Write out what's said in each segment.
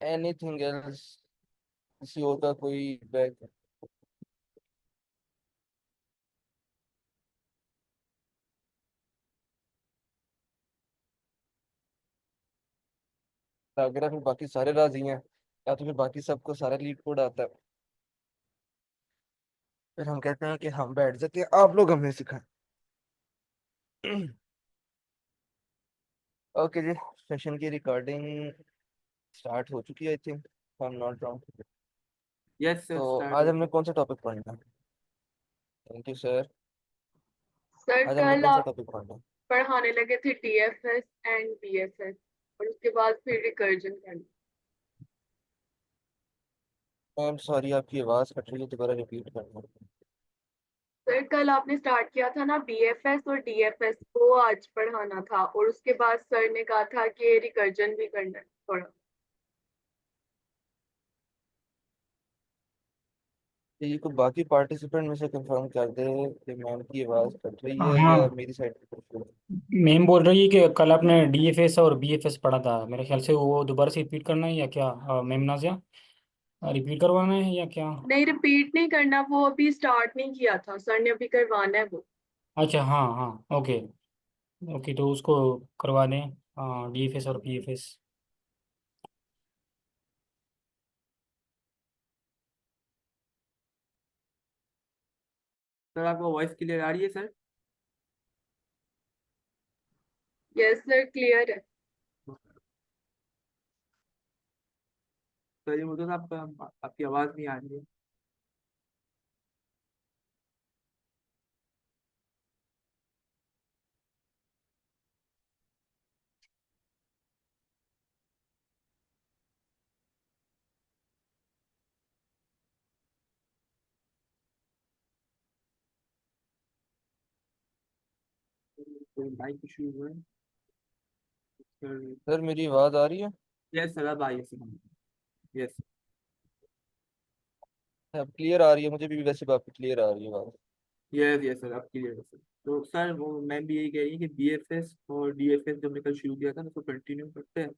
Anything else, किसी और का कोई बैक। अगर फिर बाकी सारे राजी हैं, या तो फिर बाकी सबको सारा लीड कोड आता है, फिर हम कहते हैं कि हम बैठ जाते हैं, आप लोग हमें सिखाएं। ओके जी, सेशन की रिकॉर्डिंग स्टार्ट हो चुकी है I think, I am not wrong. Yes sir, तो स्टार्ट आज हो हमने चुका। कौन सा टॉपिक पढ़ना है? Thank you sir. सर आज हमने कल कौन सा आप टॉपिक पढ़ना है? पढ़ाने लगे थे डीएफएस एंड बीएफएस, और उसके बाद फिर रिकर्जन करना। मैम सॉरी, आपकी आवाज़ कट रही है, दोबारा रिपीट करना। सर कल आपने स्टार्ट किया था ना बीएफएस और डीएफएस को आज पढ़ाना था, और उसके बाद सर ने कहा था कि रिकर्जन भी करना है थोड़ा। ये को बाकी पार्टिसिपेंट में से कंफर्म कर दे कि मैम की आवाज़ कट रही है या हाँ, मेरी साइड पे कुछ हो। मैम बोल रही है कि कल आपने डीएफएस और बीएफएस पढ़ा था, मेरे ख्याल से वो दोबारा से रिपीट करना है या क्या? मैम नाजिया, रिपीट करवाना है या क्या? नहीं, रिपीट नहीं करना, वो अभी स्टार्ट नहीं किया था सर ने, अभी करवाना है वो। अच्छा, हाँ हाँ, ओके। ओके, तो उसको करवा दें, डीएफएस और बीएफएस। सर आपको वॉइस क्लियर आ रही है सर? यस सर, क्लियर है। सर ये मुझे आपकी आवाज़ नहीं आ रही है। कोई माइक इशू हुआ है सर? सर मेरी आवाज़ आ रही है? यस सर, अब आइए सर। यस। अब क्लियर आ रही है, मुझे भी वैसे बाकी क्लियर आ रही है आवाज़। यस यस सर, अब क्लियर है सर। तो सर वो मैम भी यही कह रही है कि बीएफएस और डीएफएस जो हमने कल शुरू किया था ना, उसको कंटिन्यू करते हैं,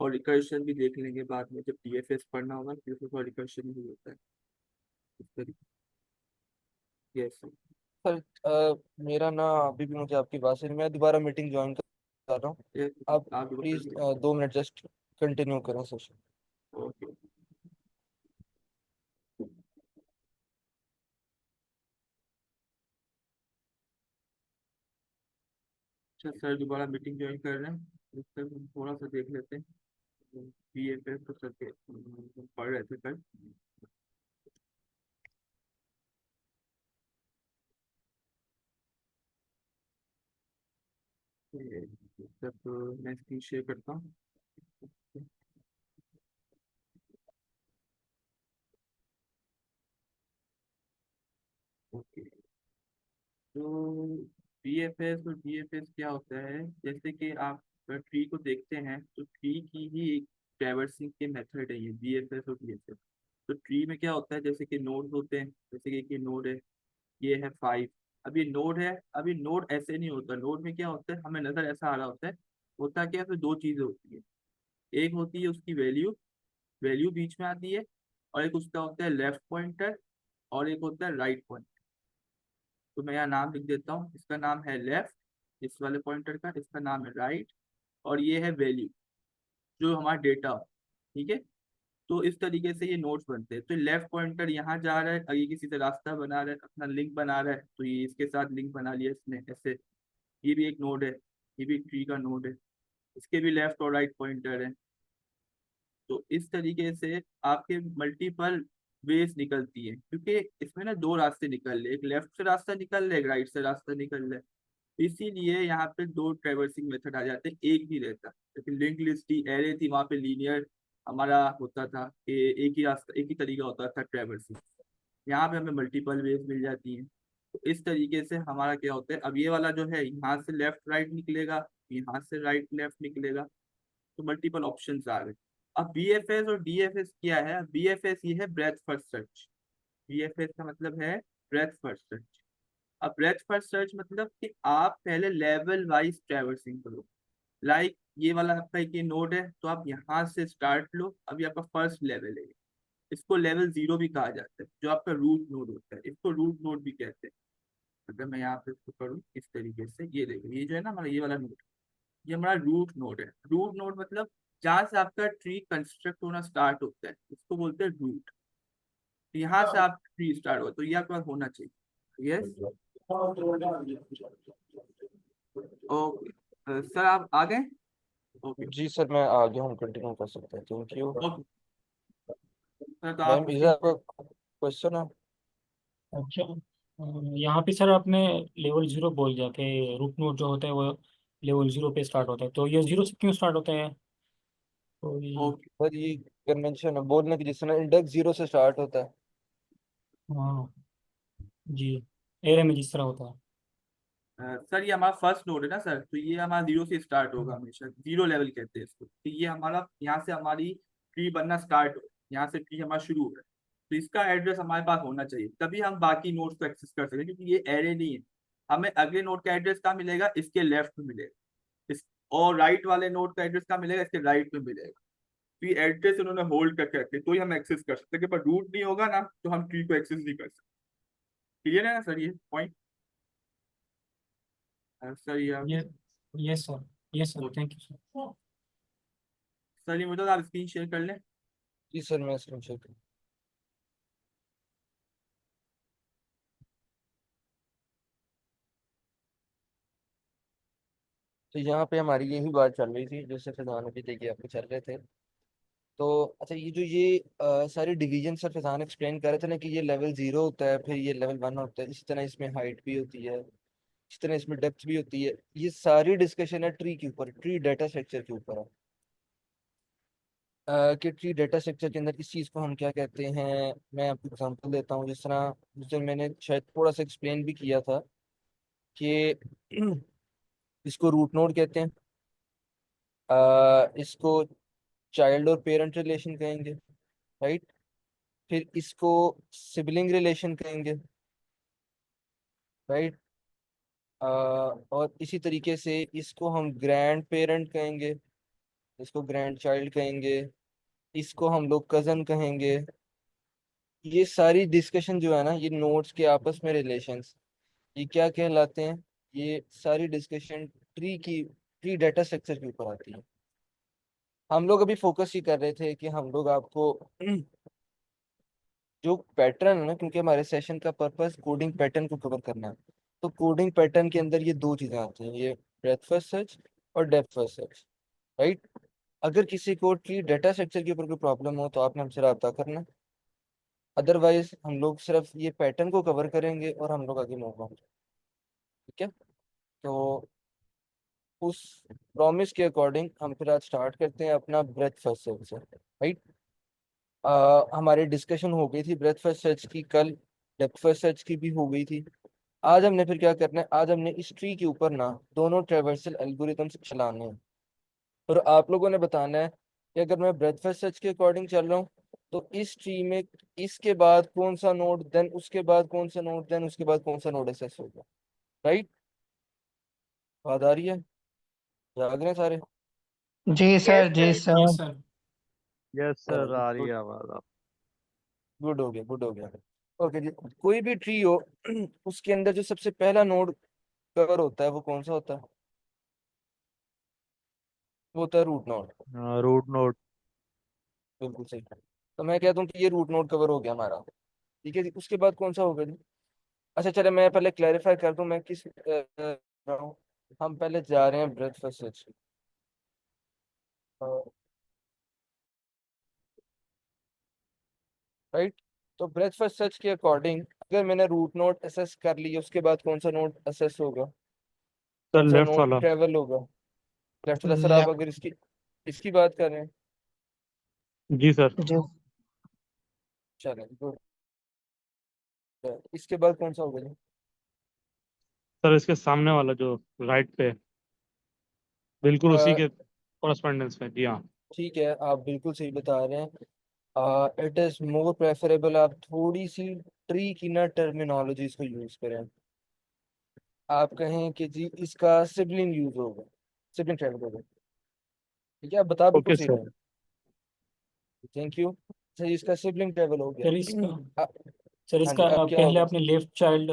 और रिकर्शन भी देख लेंगे बाद में, जब डीएफएस पढ़ना होगा फिर उसको रिकर्शन भी होता है इस तरीके। Yes sir. सर मेरा ना अभी भी मुझे आपकी बात से, मैं दोबारा मीटिंग ज्वाइन कर रहा हूँ। यस, आप आप दोबारा प्लीज़ करिए। 2 मिनट जस्ट कंटिन्यू करें सेशन। ओके। अच्छा सर, दोबारा मीटिंग ज्वाइन कर रहे हैं, इस पर हम थोड़ा सा देख लेते हैं। बीएफएस तो सर के पढ़ रहे थे कल। तब मैं स्क्रीन शेयर करता हूँ। ओके। तो बीएफएस और डीएफएस क्या होता है, जैसे कि आप ट्री को देखते हैं तो ट्री की ही एक ट्रैवर्सिंग के मेथड है ये बीएफएस और डीएफएस। तो ट्री में क्या होता है, जैसे कि नोड होते हैं, जैसे कि ये नोड है, ये है 5। अब ये नोड है, अब ये नोड ऐसे नहीं होता, नोड में क्या होता है हमें नजर ऐसा आ रहा होता है। होता क्या है, फिर दो चीजें होती है। एक होती है उसकी वैल्यू, वैल्यू बीच में आती है, और एक उसका होता है लेफ्ट पॉइंटर, और एक होता है राइट पॉइंटर। तो मैं यहाँ नाम लिख देता हूँ, इसका नाम है लेफ्ट, इस वाले पॉइंटर का, इसका नाम है राइट, और ये है वैल्यू जो हमारा डेटा। ठीक है। तो इस तरीके से ये नोट्स बनते हैं। तो लेफ्ट पॉइंटर यहाँ जा रहा है, अगर ये किसी से रास्ता बना रहा है, अपना लिंक बना रहा है, तो ये इसके साथ लिंक बना लिया इसने ऐसे। ये भी एक नोड है, ये भी ट्री का नोड है, इसके भी लेफ्ट और राइट पॉइंटर है। तो इस तरीके से आपके मल्टीपल वेज निकलती है, क्योंकि इसमें ना दो रास्ते निकल रहे, एक लेफ्ट से रास्ता निकल रहा है, एक राइट से रास्ता निकल रहा है। इसीलिए यहाँ पे दो ट्रेवर्सिंग मेथड आ जाते हैं, एक ही रहता। लेकिन लिंक लिस्ट थी, एरे थी, वहाँ पे लीनियर हमारा होता था कि एक ही रास्ता, एक ही तरीका होता था ट्रेवर्सिंग। यहाँ पे हमें मल्टीपल वेज मिल जाती हैं। तो इस तरीके से हमारा क्या होता है, अब ये वाला जो है यहाँ से लेफ्ट राइट निकलेगा, यहाँ से राइट लेफ्ट निकलेगा, तो मल्टीपल ऑप्शंस आ गए। अब बीएफएस और डीएफएस क्या है, बीएफएस ये है ब्रेथ फर्स्ट सर्च। बीएफएस का मतलब है ब्रेथ फर्स्ट सर्च। अब ब्रेथ फर्स्ट सर्च मतलब कि आप पहले लेवल वाइज ट्रैवर्सिंग करो। लाइक ये वाला आपका एक ये नोड है, तो आप यहाँ से स्टार्ट लो, अभी आपका फर्स्ट लेवल है। इसको लेवल 0 भी कहा जाता है, जो आपका रूट नोड होता है, इसको रूट नोड भी कहते हैं। अगर मैं यहाँ पे इसको करूँ इस तरीके से, ये देखो ये जो है ना हमारा ये वाला नोड, ये हमारा रूट नोड है। रूट नोड मतलब जहाँ से आपका ट्री कंस्ट्रक्ट होना स्टार्ट होता है, इसको बोलते हैं रूट। यहाँ से आप ट्री स्टार्ट हो, तो ये आपके पास होना चाहिए। यस, ओके सर, आप आ गए? ओके जी सर, मैं आगे हम कंटिन्यू कर सकते हैं, थैंक यू। ओके सर, तो आप मैम इधर स्क्रीन। आपका क्वेश्चन है? अच्छा, यहाँ पे सर आपने लेवल 0 बोल दिया कि रूट नोड जो होता है वो लेवल 0 पे स्टार्ट होता है, तो ये 0 से क्यों स्टार्ट होता है? तो ओके सर ये कन्वेंशन है बोलने की, जिस तरह इंडेक्स 0 से स्टार्ट होता है। हाँ जी, एरे में जिस तरह होता है। सर, ये हमारा फर्स्ट नोड है ना सर, तो ये हमारा 0 से स्टार्ट होगा, हमेशा 0 लेवल कहते हैं इसको। तो ये हमारा यहाँ से हमारी ट्री बनना स्टार्ट हो, यहाँ से ट्री हमारा शुरू हो रहा है, तो इसका एड्रेस हमारे पास होना चाहिए, तभी हम बाकी नोड्स को एक्सेस कर सकते हैं, क्योंकि ये एरे नहीं है। हमें अगले नोड का एड्रेस कहाँ मिलेगा? इसके लेफ्ट में मिलेगा। इस और राइट वाले नोड का एड्रेस कहाँ मिलेगा? इसके राइट में मिलेगा। तो ये एड्रेस उन्होंने होल्ड करके रखे, तो ही हम एक्सेस कर सकते हैं, कि पर रूट नहीं होगा ना तो हम ट्री को एक्सेस नहीं कर सकते। क्लियर है ना सर ये पॉइंट? सर ये ये yes sir, yes sir, thank you sir. Sir ये मुझे आप स्क्रीन शेयर कर लें। जी सर, मैं स्क्रीन शेयर करूँ? तो यहाँ पे हमारी यही बात चल रही थी, जो सर फैजान अभी देखिए आपको चल रहे थे। तो अच्छा, ये जो ये सारी डिवीजन सर फैजान एक्सप्लेन कर रहे थे ना, कि ये लेवल 0 होता है, फिर ये लेवल 1 होता है, इसी तरह इसमें हाइट भी होती है, इस तरह इसमें डेप्थ भी होती है। ये सारी डिस्कशन है ट्री के ऊपर, ट्री डाटा स्ट्रक्चर के ऊपर है। कि ट्री डाटा स्ट्रक्चर के अंदर इस चीज़ को हम क्या कहते हैं। मैं आपको एग्जांपल देता हूँ, जिस तरह जिस दिन मैंने शायद थोड़ा सा एक्सप्लेन भी किया था कि इसको रूट नोड कहते हैं, इसको चाइल्ड और पेरेंट रिलेशन कहेंगे, राइट। फिर इसको सिबलिंग रिलेशन कहेंगे, राइट। और इसी तरीके से इसको हम ग्रैंड पेरेंट कहेंगे, इसको ग्रैंड चाइल्ड कहेंगे, इसको हम लोग कजन कहेंगे। ये सारी डिस्कशन जो है ना, ये नोड्स के आपस में रिलेशंस, ये क्या कहलाते हैं? ये सारी डिस्कशन ट्री डाटा स्ट्रक्चर के ऊपर आती है। हम लोग अभी फोकस ही कर रहे थे कि हम लोग आपको जो पैटर्न है ना, क्योंकि हमारे सेशन का पर्पस कोडिंग पैटर्न को कवर करना है। तो कोडिंग पैटर्न के अंदर ये दो चीजें आती हैं, ये ब्रेथ फर्स्ट सर्च और डेप्थ फर्स्ट सर्च, राइट। अगर किसी को ट्री डाटा स्ट्रक्चर के ऊपर कोई प्रॉब्लम हो तो आपने हमसे रब्ता करना। अदरवाइज हम लोग सिर्फ ये पैटर्न को कवर करेंगे और हम लोग आगे मूव होंगे, ठीक है। तो उस प्रॉमिस के अकॉर्डिंग हम फिर आज स्टार्ट करते हैं अपना ब्रेथ फर्स्ट सर्च से, राइट। हमारी डिस्कशन हो गई थी ब्रेथ फर्स्ट सर्च की कल, डेप्थ फर्स्ट सर्च की भी हो गई थी। आज हमने फिर क्या करना है, आज हमने इस ट्री के ऊपर ना दोनों ट्रेवर्सल एल्गोरिथम्स चलाने हैं। और आप लोगों ने बताना है कि अगर मैं ब्रेथ फर्स्ट सर्च के अकॉर्डिंग चल रहा हूँ, तो इस ट्री में इसके बाद कौन सा नोड, देन उसके बाद कौन सा नोड, देन उसके बाद कौन सा नोड एसेस होगा, राइट। बात आ रही है? जाग रहे हैं सारे? जी यस सर, जी सर। जी सर। सर। यस सर, आ रही गुड, है आवाज आप। गुड हो गया, गुड हो गया। ओके जी, कोई भी ट्री हो उसके अंदर जो सबसे पहला नोड कवर होता है वो कौन सा होता है? वो होता है रूट नोड। Root node. बिल्कुल सही। तो मैं कहता हूँ कि ये रूट नोड कवर हो गया हमारा, ठीक है जी। उसके बाद कौन सा होगा जी? अच्छा चले, मैं पहले क्लैरिफाई कर दूं मैं किस रहा हूँ। हम पहले जा रहे हैं ब्रेथ फर्स्ट सर्च, राइट। तो ब्रेथ फर्स्ट सर्च के अकॉर्डिंग अगर मैंने रूट नोड असेस कर लिया, उसके बाद कौन सा नोड असेस होगा, सर कौन सा लेफ्ट नोड वाला। ट्रेवल होगा? लेफ्ट वाला। सर आप लेफ्ट। अगर इसकी इसकी बात कर रहे हैं, जी सर। जी चलें गुड। इसके बाद कौन सा होगा जी? सर इसके सामने वाला जो राइट पे है, बिल्कुल उसी अ, के कॉरस्पॉन्डेंस में। जी हाँ। ठीक है, आप बिल्कुल सही बता रहे हैं। इट इज मोर प्रेफरेबल आप थोड़ी सी ट्री की ना टर्मिनोलॉजीज को यूज करें। आप कहें कि जी इसका सिबलिंग यूज होगा, सिबलिंग ट्रेवल होगा। ठीक है, आप बता बिल्कुल ओके सही सर। रहे हैं। Thank you sir. इसका सिबलिंग ट्रेवल हो सर इसका गया। सर हाँ जी, इसका अब क्या पहले होगा? आपने लेफ्ट चाइल्ड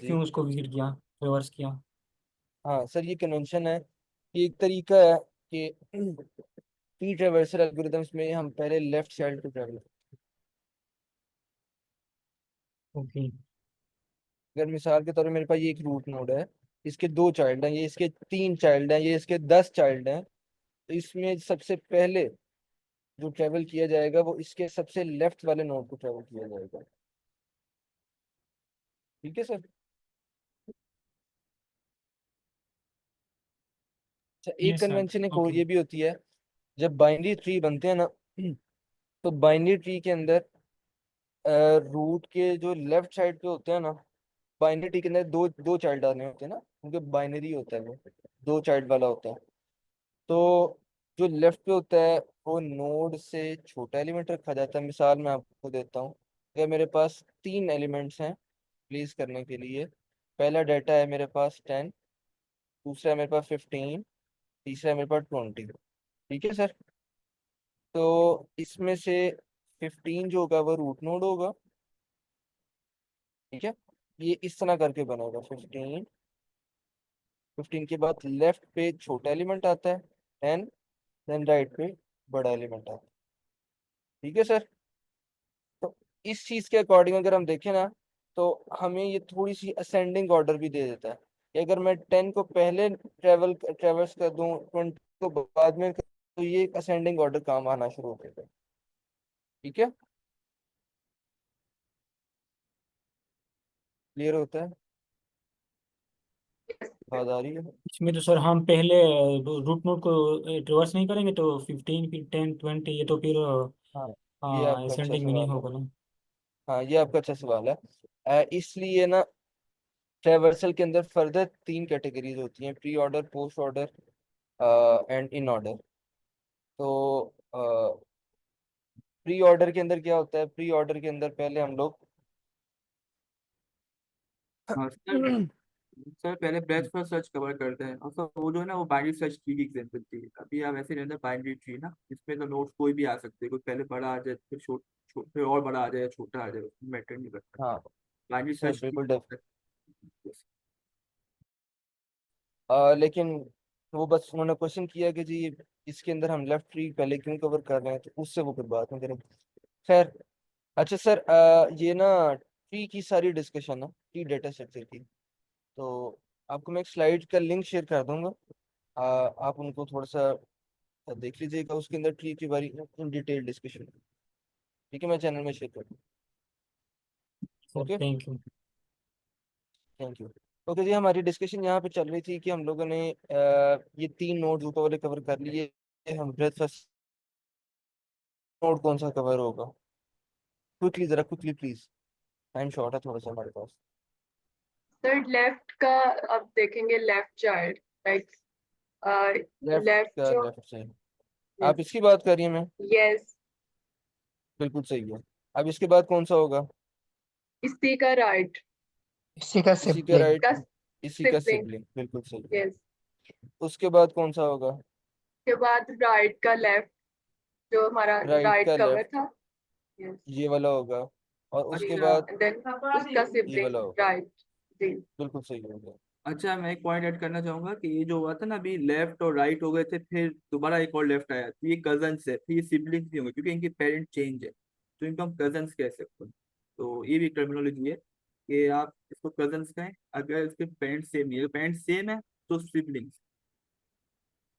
जी क्यों उसको विजिट किया, रिवर्स किया? हाँ सर, ये कन्वेंशन है, ये एक तरीका है कि ट्री ट्रेवर्सल एल्गोरिथम्स में हम पहले लेफ्ट चाइल्ड को ट्रेवल। ओके। अगर मिसाल के तौर पे मेरे पास ये एक रूट नोड है, इसके 2 चाइल्ड हैं, ये इसके 3 चाइल्ड हैं, ये इसके 10 चाइल्ड हैं, तो इसमें सबसे पहले जो ट्रेवल किया जाएगा वो इसके सबसे लेफ्ट वाले नोड को ट्रेवल किया जाएगा। ठीक है सर। अच्छा, एक यस सर। कन्वेंशन एक और ओके। ये भी होती है, जब बाइनरी ट्री बनते हैं ना, तो बाइनरी ट्री के अंदर रूट के जो लेफ्ट साइड पे होते हैं ना, बाइनरी ट्री के अंदर दो दो चाइल्ड आने होते हैं ना, क्योंकि बाइनरी होता है वो, 2 चाइल्ड वाला होता है। तो जो लेफ्ट पे होता है वो नोड से छोटा एलिमेंट रखा जाता है। मिसाल मैं आपको देता हूँ, अगर मेरे पास 3 एलिमेंट्स हैं प्लेस करने के लिए, पहला डाटा है मेरे पास 10, दूसरा है मेरे पास 15, तीसरा है मेरे पास 20। ठीक है सर। तो इसमें से 15 जो होगा वो रूट नोड होगा। ठीक है, ये इस तरह करके बनेगा। 15 के बाद लेफ्ट पे छोटा एलिमेंट आता है 10, देन राइट पे बड़ा एलिमेंट आता है। ठीक है सर। तो इस चीज के अकॉर्डिंग अगर हम देखें ना, तो हमें ये थोड़ी सी असेंडिंग ऑर्डर भी दे देता है कि अगर मैं 10 को पहले ट्रेवर्स कर दूं, 20 को बाद में तो ये एक असेंडिंग ऑर्डर काम आना शुरू हो जाएगा। ठीक है, क्लियर होता है? आवाज आ रही है? इसमें तो सर हम पहले रूट नोड को रिवर्स नहीं करेंगे तो 15 फिर 10 20, ये तो फिर हाँ, ये हाँ आपका अच्छा असेंडिंग में नहीं सवाल है। होगा ना? हाँ, ये आपका अच्छा सवाल है। इसलिए ना ट्रेवर्सल के अंदर फर्दर 3 कैटेगरीज होती हैं, pre order, post order and in order. तो प्री ऑर्डर के अंदर क्या होता है? प्री ऑर्डर के अंदर पहले हम लोग हाँ सर। सर पहले ब्रेथ फर्स्ट सर्च कवर करते हैं, और सर वो जो है ना वो बाइनरी सर्च ट्री की एग्जांपल थी। अभी आप ऐसे रहते हैं बाइनरी ट्री ना, इसमें तो नोट्स कोई भी आ सकते हैं, कोई पहले बड़ा आ जाए फिर फिर और बड़ा आ जाए या छोटा आ जाए, मैटर नहीं करता। हाँ बाइनरी सर, सर्च बिल्कुल ट्री। लेकिन वो बस उन्होंने क्वेश्चन किया कि जी इसके अंदर हम लेफ्ट ट्री पहले क्यों कवर कर रहे हैं, तो उससे वो फिर बात नहीं करेंगे। खैर, अच्छा सर, ये ना ट्री की सारी डिस्कशन है, ट्री डेटा स्ट्रक्चर की, तो आपको मैं एक स्लाइड का लिंक शेयर कर दूंगा। आप उनको थोड़ा सा देख लीजिएगा, उसके अंदर ट्री की बारी इन डिटेल डिस्कशन। ठीक है, मैं चैनल में शेयर कर दूँ। Sir okay, thank you. Thank you. Okay जी, हमारी डिस्कशन यहाँ पे चल रही थी कि हम लोगों ने ये 3 नोड्स ऊपर वाले कवर कर लिए। हम ब्रेकफास्ट नोड कौन सा कवर होगा? क्विकली, जरा क्विकली प्लीज, टाइम शॉर्ट है थोड़ा सा हमारे पास। सर लेफ्ट का अब देखेंगे, left child, like left left का जो, लेफ्ट से आप इसकी बात कर रही हैं? मैं यस, बिल्कुल सही है। अब इसके बाद कौन सा होगा? इसी का राइट, इसी का इसी का सिबलिंग। राइट, का इसी का सिबलिंग, सिबलिंग, बिल्कुल सही है। यस। उसके बाद कौन सा होगा? के बाद राइट का लेफ्ट, जो हमारा राइट राइट का कवर लेफ्ट, था, यस ये वाला होगा। और उसके जी। बाद देन उसका ये वाला सिबलिंग होगा। राइट, जी। बिल्कुल सही होगा। अच्छा, मैं एक पॉइंट ऐड करना चाहूंगा कि ये जो हुआ था ना, अभी लेफ्ट और राइट हो गए थे, फिर दोबारा एक और लेफ्ट आया, तो ये कजन्स है, फिर ये सिबलिंग्स भी होंगे क्योंकि इनके पेरेंट चेंज है, तो इनको हम कजन्स कह सकते हैं। तो ये भी टर्मिनोलॉजी है कि आप इसको कजन्स कहें, अगर इसके पेरेंट्स सेम नहीं है, पेरेंट्स सेम है तो सिबलिंग्स।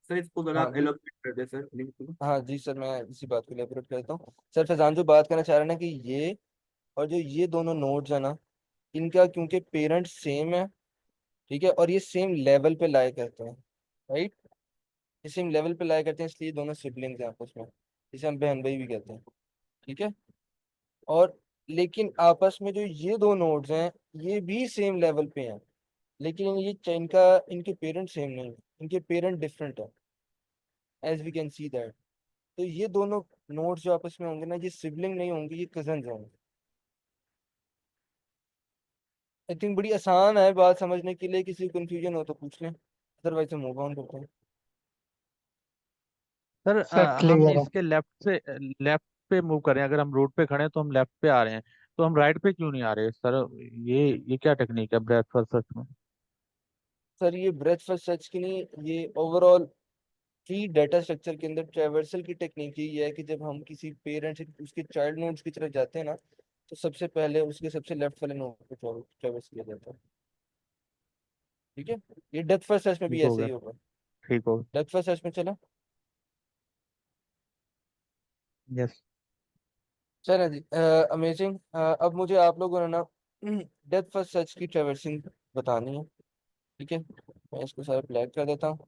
सर इसको जरा हाँ आप जी, एलोकेट कर दे सर, लिंक को। हाँ जी सर, मैं इसी बात को एलेबोरेट करता हूँ। सर फैजान जो बात करना चाह रहे हैं ना कि ये और जो ये दोनों नोड्स है ना, इनका क्योंकि पेरेंट्स सेम है, ठीक है, और ये सेम लेवल पे लाया करते हैं, राइट, ये सेम लेवल पे लाया करते हैं, इसलिए दोनों सिबलिंग्स हैं आपस में, इसे हम बहन भाई भी कहते हैं। ठीक है। और लेकिन आपस में जो ये 2 नोड्स हैं, ये भी सेम लेवल पे हैं, लेकिन इनका इनके पेरेंट सेम नहीं है, इनके पेरेंट डिफरेंट है, as we can see that. तो ये दोनों नोड्स जो आपस में होंगे ना, ये सिबलिंग नहीं होंगे, ये कजन होंगे। आई थिंक बड़ी आसान है बात समझने के लिए, किसी कंफ्यूजन हो तो पूछ लें, अदरवाइज हम मूव ऑन करते हैं। सर सर हम क्लियर है। इसके लेफ्ट पे मूव करें, अगर हम रोड पे खड़े हैं तो हम लेफ्ट पे आ रहे हैं, तो हम राइट पे क्यों नहीं आ रहे सर? ये क्या टेक्निक है ब्रेथ फर्स्ट सर्च में? सर ये ब्रेथ फर्स्ट सर्च की नहीं, ये ओवरऑल ट्री डाटा स्ट्रक्चर के अंदर ट्रैवर्सल की टेक्निक ही है कि जब हम किसी पेरेंट से उसके चाइल्ड नोड्स की तरफ जाते हैं ना, तो सबसे पहले उसके सबसे लेफ्ट वाले नोड पे ट्रैवर्स किया जाता है। ठीक है, ये डेप्थ फर्स्ट सर्च में ठीक भी हो ऐसे गया, ही होगा। ठीक हो डेप्थ फर्स्ट सर्च में चला। गया। यस। चलो जी, अमेजिंग। अब मुझे आप लोगों ने ना डेप्थ फर्स्ट सर्च की ट्रैवर्सिंग बतानी है। ठीक है, मैं इसको सारा ब्लैक कर देता हूँ।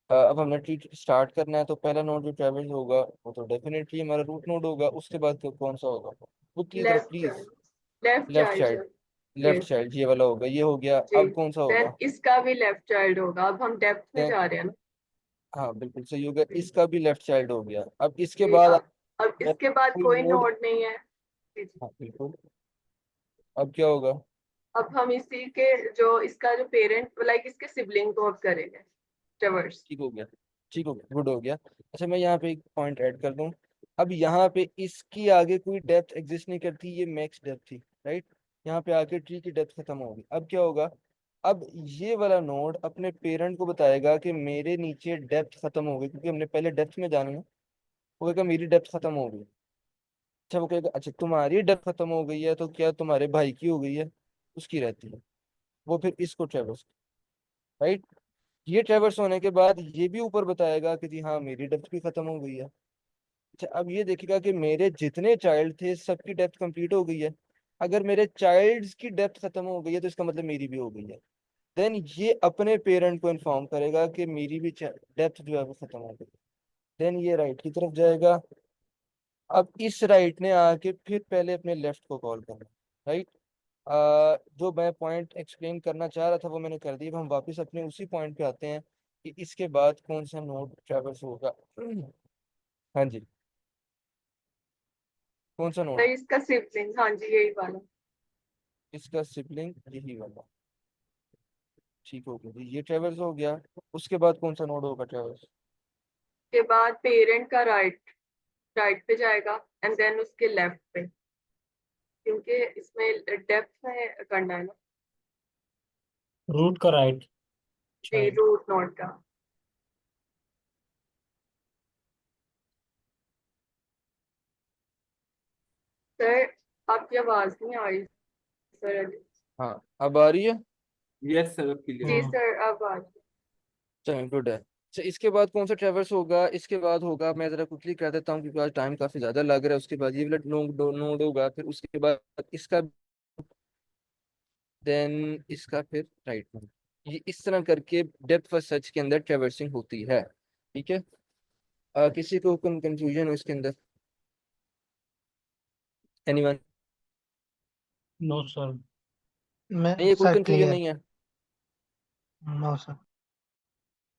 अब हमने ट्री स्टार्ट करना है, तो पहला नोड जो ट्रैवल होगा वो तो डेफिनेटली हमारा रूट नोड होगा। उसके बाद कौन सा होगा? बुक जरा left please. Child, left left child child. Sir. Left yes child ये वाला होगा, ये हो गया। जी। अब कौन सा देन होगा? इसका भी लेफ्ट चाइल्ड होगा, अब हम डेप्थ में देन जा रहे हैं ना। हाँ बिल्कुल सही होगा, इसका भी लेफ्ट चाइल्ड हो गया। अब इसके जी बाद अब अगर इसके बाद कोई कोई नोड, नोड नहीं है। जी जी। हाँ बिल्कुल, अब क्या होगा? अब हम इसी के जो इसका जो पेरेंट लाइक इसके सिबलिंग को अब करेंगे ट्रैवर्स। ठीक हो गया, ठीक हो गया, गुड हो गया। अच्छा मैं यहाँ पे एक पॉइंट ऐड कर दूं। अब यहाँ पे इसकी आगे कोई डेप्थ एग्जिस्ट नहीं करती, ये मैक्स डेप्थ थी, राइट। यहाँ पे आके ट्री की डेप्थ खत्म होगी। अब क्या होगा? अब ये वाला नोड अपने पेरेंट को बताएगा कि मेरे नीचे डेप्थ खत्म हो गई, क्योंकि हमने पहले डेप्थ में जाना है। वो कहेगा मेरी डेप्थ खत्म हो गई। अच्छा वो कहेगा अच्छा तुम्हारी डेप्थ खत्म हो गई है, तो क्या तुम्हारे भाई की हो गई है? उसकी रहती है। वो फिर इसको ट्रेवर्स, राइट। ये ट्रेवर्स होने के बाद ये भी ऊपर बताएगा कि जी हाँ मेरी डेप्थ भी खत्म हो गई है। अच्छा अब ये देखिएगा कि मेरे जितने चाइल्ड थे सबकी डेप्थ कंप्लीट हो गई है। अगर मेरे चाइल्ड्स की डेप्थ खत्म हो गई है तो इसका मतलब मेरी भी हो गई है। देन ये अपने पेरेंट को इन्फॉर्म करेगा कि मेरी भी डेप्थ जो है वो खत्म हो गई। देन ये राइट की तरफ जाएगा। अब इस राइट ने आके फिर पहले अपने लेफ्ट को कॉल करना, राइट। जो मैं पॉइंट एक्सप्लेन करना चाह रहा था वो मैंने कर दिया। अब हम वापस अपने उसी पॉइंट पे आते हैं कि इसके बाद कौन सा नोड ट्रेवर्स होगा। हाँ जी, कौन सा तो नोड? इसका सिबलिंग, हाँ जी यही वाला। इसका सिबलिंग यही वाला। ठीक हो गया जी, ये ट्रेवर्स हो गया। उसके बाद कौन सा नोड होगा ट्रेवर्स? के बाद पेरेंट का राइट, राइट पे जाएगा एंड देन उसके लेफ्ट पे, क्योंकि इसमें डेप्थ में करना है ना। रूट का राइट जी चाइल्ड। रूट नोड का। सर आपकी आवाज नहीं आ रही सर। हाँ अब आ रही है। यस सर, क्लियर जी है। हाँ। सर अब आ रही चलो गुड है। अच्छा इसके बाद कौन सा ट्रेवर्स होगा? इसके बाद होगा, मैं जरा क्विकली कर देता हूँ क्योंकि आज टाइम काफी ज्यादा लग रहा है। उसके बाद ये वाला नोड नोड होगा, फिर उसके बाद इसका, देन इसका, फिर राइट नोड। ये इस तरह करके डेप्थ फर्स्ट सर्च के अंदर ट्रेवर्सिंग होती है। ठीक है। किसी को कंफ्यूजन हो इसके अंदर? एनीवन? No sir. मैं नहीं, ये कोई सर कंफ्यूजन क्लियर। नहीं है। No sir.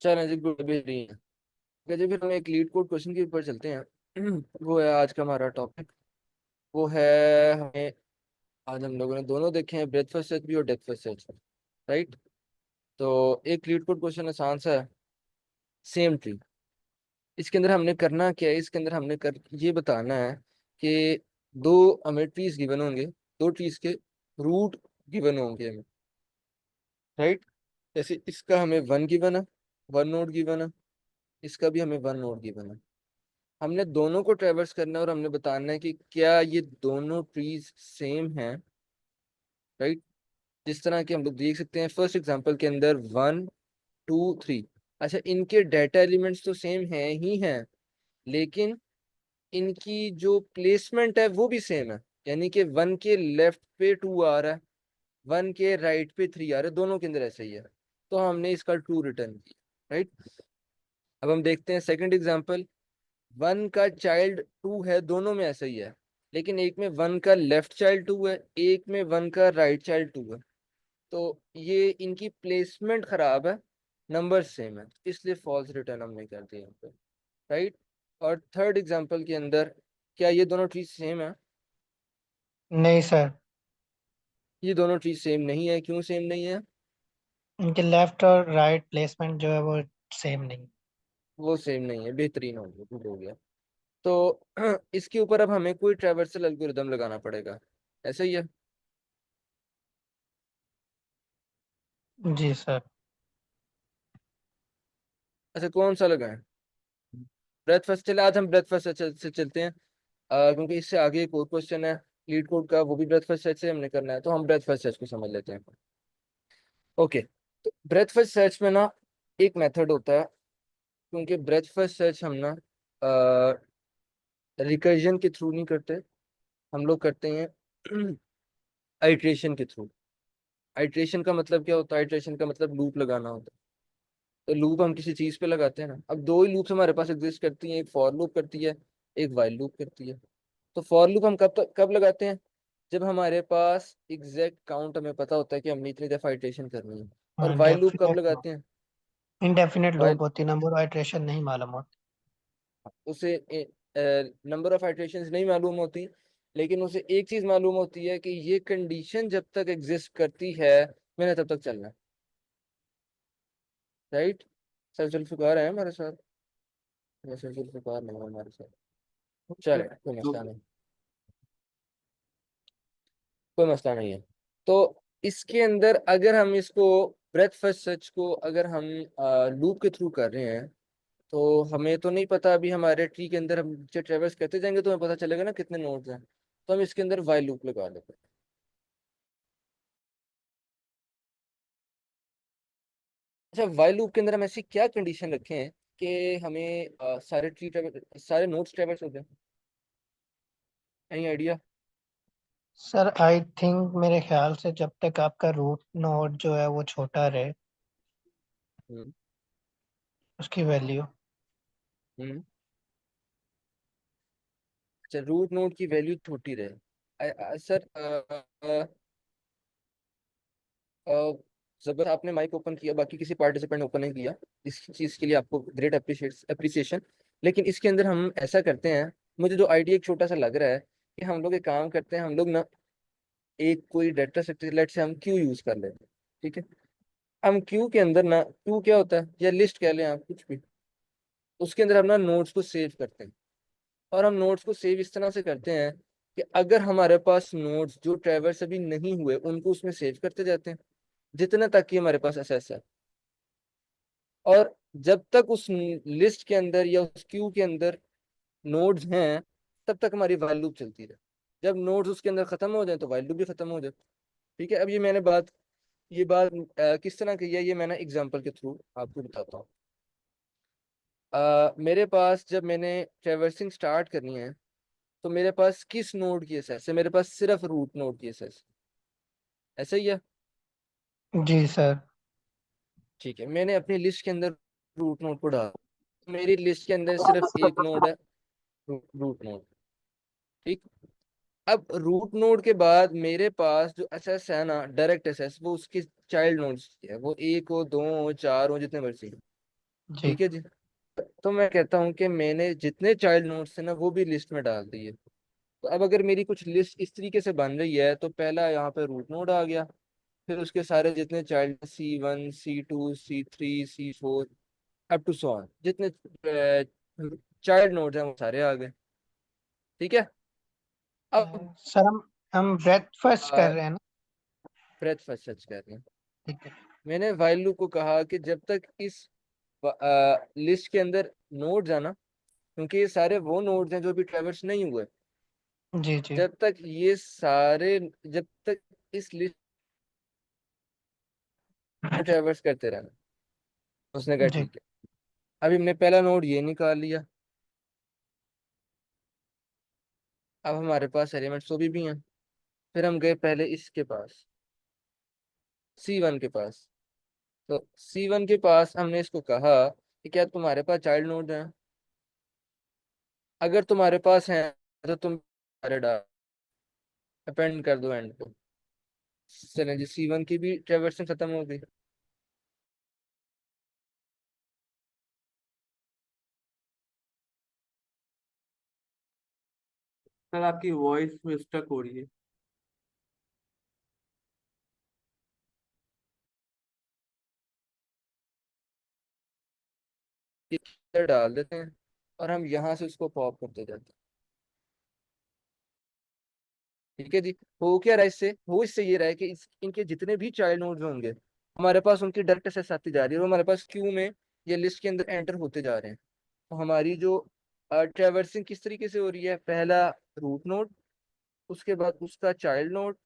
चलें जी, गुड भी नहीं है। ठीक है जी, फिर हम एक लीड कोड क्वेश्चन के ऊपर चलते हैं। वो है आज का हमारा टॉपिक। वो है, हमें आज हम लोगों ने दोनों देखे हैं, ब्रेथ फर्स्ट सर्च भी और डेप्थ फर्स्ट सर्च, राइट। तो एक लीड कोड क्वेश्चन आसान सा है। सेम ट्री, इसके अंदर हमने करना क्या है? इसके अंदर हमने कर ये बताना है कि दो हमें ट्रीज गिवन होंगे, दो ट्रीज के रूट गिवन होंगे हमें, राइट। जैसे इसका हमें वन गिवन है, वन नोड गिवन है। इसका भी हमें वन नोड गिवन है। हमने दोनों को ट्रेवर्स करना है और हमने बताना है कि क्या ये दोनों ट्रीज सेम हैं, राइट। जिस तरह के हम लोग देख सकते हैं फर्स्ट एग्जांपल के अंदर 1 2 3। अच्छा इनके डाटा एलिमेंट्स तो सेम हैं ही हैं, लेकिन इनकी जो प्लेसमेंट है वो भी सेम है। यानी कि 1 के लेफ्ट पे 2 आ रहा है, 1 के राइट पे 3 आ रहा है, दोनों के अंदर ऐसा ही है। तो हमने इसका ट्रू रिटर्न किया, राइट। अब हम देखते हैं सेकंड एग्जांपल। 1 का चाइल्ड 2 है, दोनों में ऐसा ही है, लेकिन एक में 1 का लेफ्ट चाइल्ड 2 है, एक में 1 का राइट चाइल्ड 2 है। तो ये इनकी प्लेसमेंट खराब है, नंबर सेम है, इसलिए फॉल्स रिटर्न हमने कर दिया यहाँ पे, राइट। और थर्ड एग्जांपल के अंदर क्या ये दोनों ट्री सेम है? नहीं सर, ये दोनों ट्री सेम नहीं है। क्यों सेम नहीं है? इनके लेफ्ट और राइट प्लेसमेंट जो है वो सेम नहीं। वो सेम नहीं है, बेहतरीन हो गया, गुड हो गया। तो इसके ऊपर अब हमें कोई ट्रैवर्सल एल्गोरिदम लगाना पड़ेगा, ऐसा ही है। जी सर। अच्छा कौन सा लगाएं? ब्रेथ फर्स्ट, चले आज हम ब्रेथ फर्स्ट से चलते हैं। क्योंकि इससे आगे एक और क्वेश्चन है लीड कोड का, वो भी ब्रेथ फर्स्ट सर्च से हमने करना है, तो हम ब्रेथ फर्स्ट सर्च को समझ लेते हैं। ओके, तो ब्रेथ फर्स्ट सर्च में ना एक मेथड होता है, क्योंकि ब्रेथ फर्स्ट सर्च हम ना रिकर्जन के थ्रू नहीं करते, हम लोग करते हैं आइट्रेशन के थ्रू। आइट्रेशन का मतलब क्या होता है? आइट्रेशन का मतलब लूप लगाना होता है। तो लूप हम किसी चीज पे लगाते हैं ना, अब दो ही लूप्स हमारे पास एग्जिस्ट करती हैं, एक फॉर लूप करती है, एक वाइल लूप करती है। तो फॉर लूप हम कब लगाते हैं? जब हमारे पास एग्जैक्ट काउंट हमें पता होता है कि हमने इतनी दफा आइट्रेशन करनी है। और वाइल लूप कब डेफिनेट लगाते हैं? इंडेफिनेट वाइल लूप होती है, नंबर ऑफ इटरेशन नहीं मालूम होती। उसे नंबर ऑफ आइट्रेशंस नहीं मालूम होती, लेकिन उसे एक चीज मालूम होती है कि ये कंडीशन जब तक एग्जिस्ट करती है मैंने तब तक चलना है। राइट? सर जुल्फिकार है हमारे साथ? सर जुल्फिकार नहीं है हमारे साथ। चले, कोई मसला नहीं, कोई मसला नहीं है। तो इसके अंदर अगर हम इसको ब्रेथ फर्स्ट सर्च को अगर हम लूप के थ्रू कर रहे हैं, तो हमें तो नहीं पता, अभी हमारे ट्री के अंदर हम जो ट्रेवर्स करते जाएंगे तो हमें पता चलेगा ना कितने नोड्स हैं। तो हम इसके अंदर वाइल लूप लगा लेते हैं। अच्छा, वाइल लूप के अंदर हम ऐसी क्या कंडीशन रखे हैं कि हमें सारे नोड्स ट्रेवर्स हो जाए? Any idea? Sir I think, मेरे ख्याल से जब तक आपका रूट नोड जो है वो छोटा रहे, हम्म। उसकी वैल्यू। हम्म। अच्छा, रूट नोड की वैल्यू छोटी रहे। सर जबर आपने माइक ओपन किया, बाकी किसी पार्टिसिपेंट ने ओपन नहीं किया, इस चीज के लिए आपको ग्रेट अप्रिसिएशन। लेकिन इसके अंदर हम ऐसा करते हैं, मुझे जो आइडिया एक छोटा सा लग रहा है कि हम लोग एक काम करते हैं, हम लोग ना एक कोई डाटा स्ट्रक्चर, लेट से हम क्यू यूज कर लेते हैं। ठीक है, हम क्यू के अंदर ना, क्यू क्या होता है या लिस्ट कह लें आप कुछ भी, उसके अंदर हम ना नोड्स को सेव करते हैं। और हम नोड्स को सेव इस तरह से करते हैं कि अगर हमारे पास नोड्स जो ट्रैवर्स अभी नहीं हुए उनको उसमें सेव करते जाते हैं, जितना तक कि हमारे पास एक्सेस है। और जब तक उस लिस्ट के अंदर या उस क्यू के अंदर नोड्स हैं, तब तक हमारी वाइल लूप चलती रहे। जब नोड्स उसके अंदर खत्म हो जाए तो वाइल लूप भी खत्म हो जाए। ठीक है, अब ये बात किस तरह की है, ये मैं ना एग्जांपल के थ्रू आपको बताता हूँ। मेरे पास जब मैंने ट्रेवर्सिंग स्टार्ट करनी है, तो मेरे पास किस नोड की एसेस है? मेरे पास सिर्फ रूट नोड की एसेस, ऐसा ही है। जी सर। ठीक है, मैंने अपनी लिस्ट के अंदर रूट नोड को डाला, मेरी लिस्ट के अंदर सिर्फ एक नोड है, रूट नोड। ठीक, अब रूट नोड के बाद मेरे पास जो एसएस है ना, डायरेक्ट एसएस, वो उसके चाइल्ड नोड्स है, वो एक हो, दो हो, चार हो, जितने मर्जी हो। जी ठीक है जी। तो मैं कहता हूँ कि मैंने जितने चाइल्ड नोड्स थे ना वो भी लिस्ट में डाल दिए। तो अब अगर मेरी कुछ लिस्ट इस तरीके से बन रही है, तो पहला यहाँ पे रूट नोड आ गया, फिर उसके सारे जितने child, C1 C2 C3 C4 up to so on, जितने चाइल्ड नोड्स हैं वो सारे आ गए। ठीक है, अब सर, हम ब्रेथ फर्स्ट कर रहे हैं ना? ब्रेथ फर्स्ट सर्च कर रहे हैं। ठीक है। मैंने वाइल लूप को कहा कि जब तक इस लिस्ट के अंदर नोड्स है ना, क्योंकि ये सारे वो नोड्स हैं जो अभी ट्रैवर्स नहीं हुए, जी जी जब तक इस लिस्ट में ट्रैवर्स करते रहना। उसने कहा जी। ठीक है। अभी हमने पहला नोड ये निकाल लिया, अब हमारे पास एलिमेंट्स तो भी हैं। फिर हम गए पहले इसके पास, C1 के पास। तो C1 के पास हमने इसको कहा कि क्या तुम्हारे पास चाइल्ड नोड हैं? अगर तुम्हारे पास हैं तो तुम सारे डाल, अपेंड कर दो एंड पे। चलें जी, C1 की भी ट्रैवर्सिंग खत्म हो गई। सर आपकी वॉइस स्टक हो रही है। डाल देते हैं और हम यहाँ से उसको पॉप करते जाते हैं। ठीक है जी। हो क्या रहा है इससे, हो इससे ये रहा है कि इनके जितने भी चाइल्ड नोड्स होंगे हमारे पास उनकी डायरेक्ट एक्सेस आती जा रही है और हमारे पास क्यू में ये लिस्ट के अंदर एंटर होते जा रहे हैं। तो हमारी जो ट्रैवर्सिंग किस तरीके से हो रही है, पहला रूट नोड, उसके बाद उसका चाइल्ड नोड,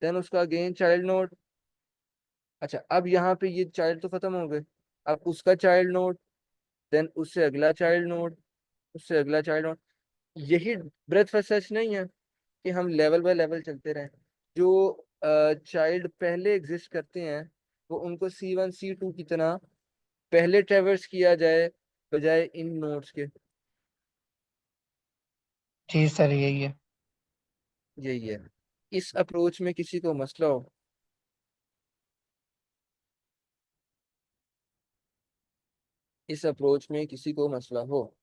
देन उसका अगेन चाइल्ड नोड। अच्छा, अब यहाँ पे ये चाइल्ड तो खत्म हो गए, अब उसका चाइल्ड नोड, देन उससे अगला चाइल्ड नोड, उससे अगला चाइल्ड नोड। यही ब्रेथ फर्स्ट सर्च नहीं है कि हम लेवल बाय लेवल चलते रहें। जो चाइल्ड पहले एग्जिस्ट करते हैं वो उनको C1 C2 की तरह पहले ट्रेवर्स किया जाए बजाय इन नोड्स के। जी सर यही है। यही है। इस अप्रोच में किसी को मसला हो, इस अप्रोच में किसी को मसला हो,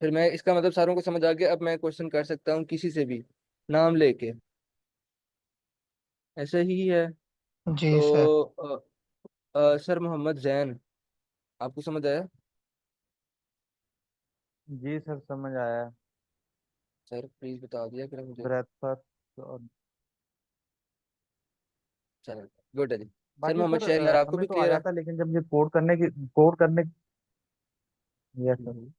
फिर मैं इसका मतलब सारों को समझ आ गया। अब मैं क्वेश्चन कर सकता हूँ किसी से भी नाम लेके, ऐसा ही है। जी सर। तो सर मोहम्मद जैन, आपको समझ आया? जी सर समझ आया। सर प्लीज बता दिया करें मुझे। ब्रेकफास्ट और चलो, गुड है जी। सर बाकी मोहम्मद सर शहरियार आपको हमें भी तो आ क्लियर है? जाता, लेकिन जब ये कोड करने। Yes sir. हम्म।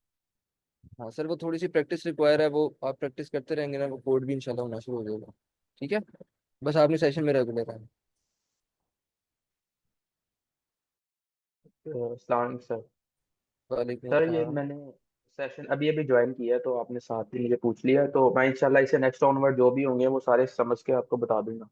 हाँ सर, वो थोड़ी सी प्रैक्टिस रिक्वायर है, वो आप प्रैक्टिस करते रहेंगे ना, वो कोड भी इंशाल्लाह होना शुरू हो जाएगा। ठीक है, बस आपने सेशन में रेगुलर है। तो अस्सलाम वालेकुम सर। वालेकुम सर ये अस्सलाम। मैंने सेशन अभी अभी ज्वाइन किया है, तो आपने साथ ही मुझे पूछ लिया, तो मैं इंशाल्लाह इसे नेक्स्ट ऑनवर्ड जो भी होंगे वो सारे समझ के आपको बता दूंगा।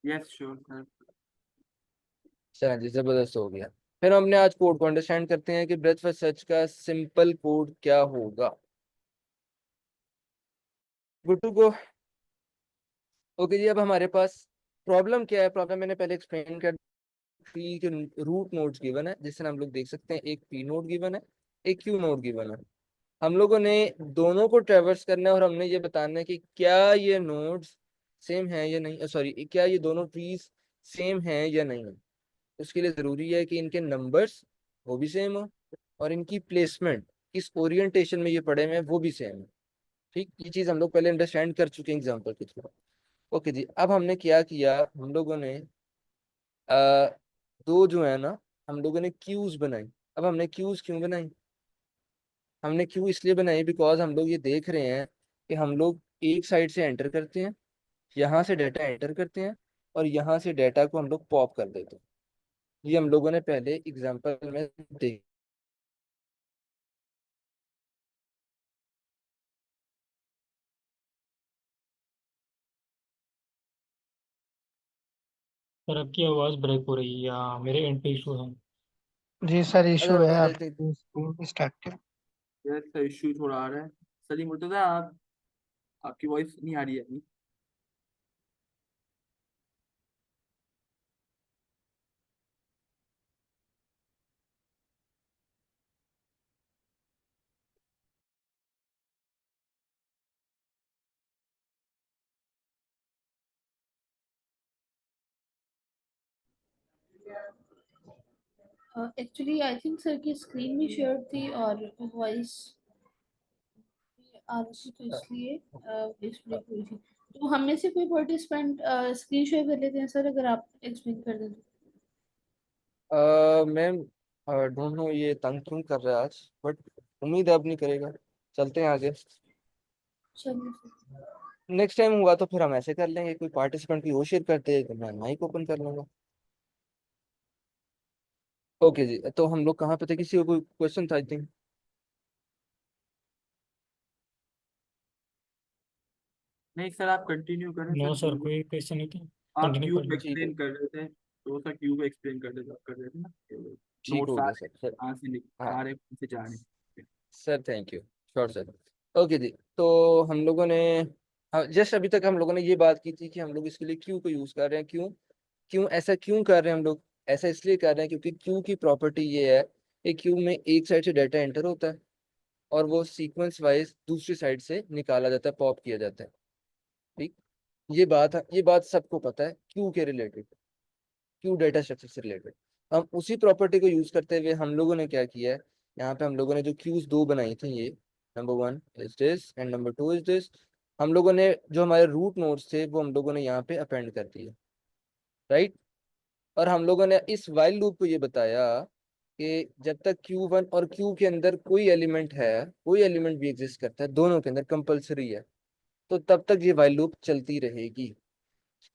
Yes sure sir. चलो जी, जबरदस्त हो गया। फिर हमने आज कोड को अंडरस्टैंड करते हैं कि ब्रेथ फर्स्ट सर्च का सिंपल कोड क्या होगा। Good to go. ओके जी, अब हमारे पास प्रॉब्लम क्या है। प्रॉब्लम मैंने पहले एक्सप्लेन कर दी कि रूट नोड्स गिवन है, जिससे हम लोग देख सकते हैं एक पी नोड गिवन है, एक क्यू नोड गिवन है। हम लोगों ने दोनों को ट्रेवर्स करना है और हमने ये बताना है कि क्या ये नोड्स सेम है या नहीं, सॉरी, क्या ये दोनों ट्रीज सेम है या नहीं। उसके लिए जरूरी है कि इनके नंबर्स वो भी सेम हो और इनकी प्लेसमेंट किस ओरिएंटेशन में ये पड़े हुए हैं वो भी सेम है। ठीक, ये चीज हम लोग पहले अंडरस्टैंड कर चुके हैं एग्जाम्पल के थ्रू। ओके जी, अब हमने क्या किया, हम लोगों ने आ, दो जो है ना, हम लोगों ने क्यूज बनाई। अब हमने क्यूज क्यों बनाई, हमने क्यू इसलिए बनाई बिकॉज हम लोग ये देख रहे हैं कि हम लोग एक साइड से एंटर करते हैं, यहाँ से डाटा एंटर करते हैं और यहाँ से डाटा को हम लोग पॉप कर देते हैं। ये हम लोगों ने पहले एग्जांपल में देख। सर आपकी आवाज़ ब्रेक हो रही है या मेरे एंड पे इशू है? जी सर इशू है, अगर आपकी स्क्रीन स्टार्ट है। यस सर, इशू थोड़ा आ रहा है। सलीम मुर्तजा, आप आपकी वॉइस नहीं आ रही है अभी। एक्चुअली आई थिंक सर की स्क्रीन भी शेयर थी और वॉइस आ रही थी, तो इसलिए डिस्प्ले हुई थी। तो हम में से कोई पार्टिसिपेंट स्क्रीन शेयर कर लेते हैं सर, अगर आप एक्सप्लेन कर दें तो। मैम, डोंट नो ये तंग क्यों कर रहा है आज, बट उम्मीद है अब नहीं करेगा। चलते हैं आगे। चलिए सर। नेक्स्ट टाइम हुआ तो फिर हम ऐसे कर लेंगे, कोई पार्टिसिपेंट की वो शेयर करते हैं तो मैं माइक ओपन कर लूंगा। ओके जी, तो हम लोग कहाँ पे थे, किसी को कोई क्वेश्चन था आई थिंक? नहीं सर, आप कंटिन्यू करें नो सर। सर, कोई क्वेश्चन नहीं था, आप कंटिन्यू कर क्यूब लो। ठीक है, एक्सप्लेन कर रहे थे, तो सर क्यूब एक्सप्लेन कर रहे थे ना। ठीक नोट्स हो आ गया रहे सर। हैं, सर, कहाँ से हाँ आ रहे हैं, कहाँ से जा रहे हैं। Sir, thank you. Sure sir. Okay जी, तो हम लोगों ने, हाँ, जस्ट अभी तक हम लोगों ने ये बात की थी कि हम लोग इसके लिए क्यू को यूज कर रहे हैं। क्यों, क्यों ऐसा क्यों कर रहे हैं हम लोग? ऐसा इसलिए कर रहे हैं क्योंकि क्यू की प्रॉपर्टी ये है कि क्यू में एक साइड से डाटा एंटर होता है और वो सीक्वेंस वाइज दूसरी साइड से निकाला जाता है, पॉप किया जाता है। ठीक, ये बात सबको पता है क्यू के रिलेटेड, क्यू डेटा स्ट्रक्चर से रिलेटेड। हम उसी प्रॉपर्टी को यूज करते हुए हम लोगों ने क्या किया है, यहाँ पे हम लोगों ने जो क्यूज दो बनाई थी, ये number 1 is this and number 2 is this, हम लोगों ने जो हमारे रूट नोड्स थे वो हम लोगों ने यहाँ पे अपेंड कर दिए, राइट। और हम लोगों ने इस वाइल लूप को ये बताया कि जब तक Q1 और Q के अंदर कोई एलिमेंट है, कोई एलिमेंट भी एग्जिस्ट करता है, दोनों के अंदर कंपलसरी है, तो तब तक ये वाइल लूप चलती रहेगी।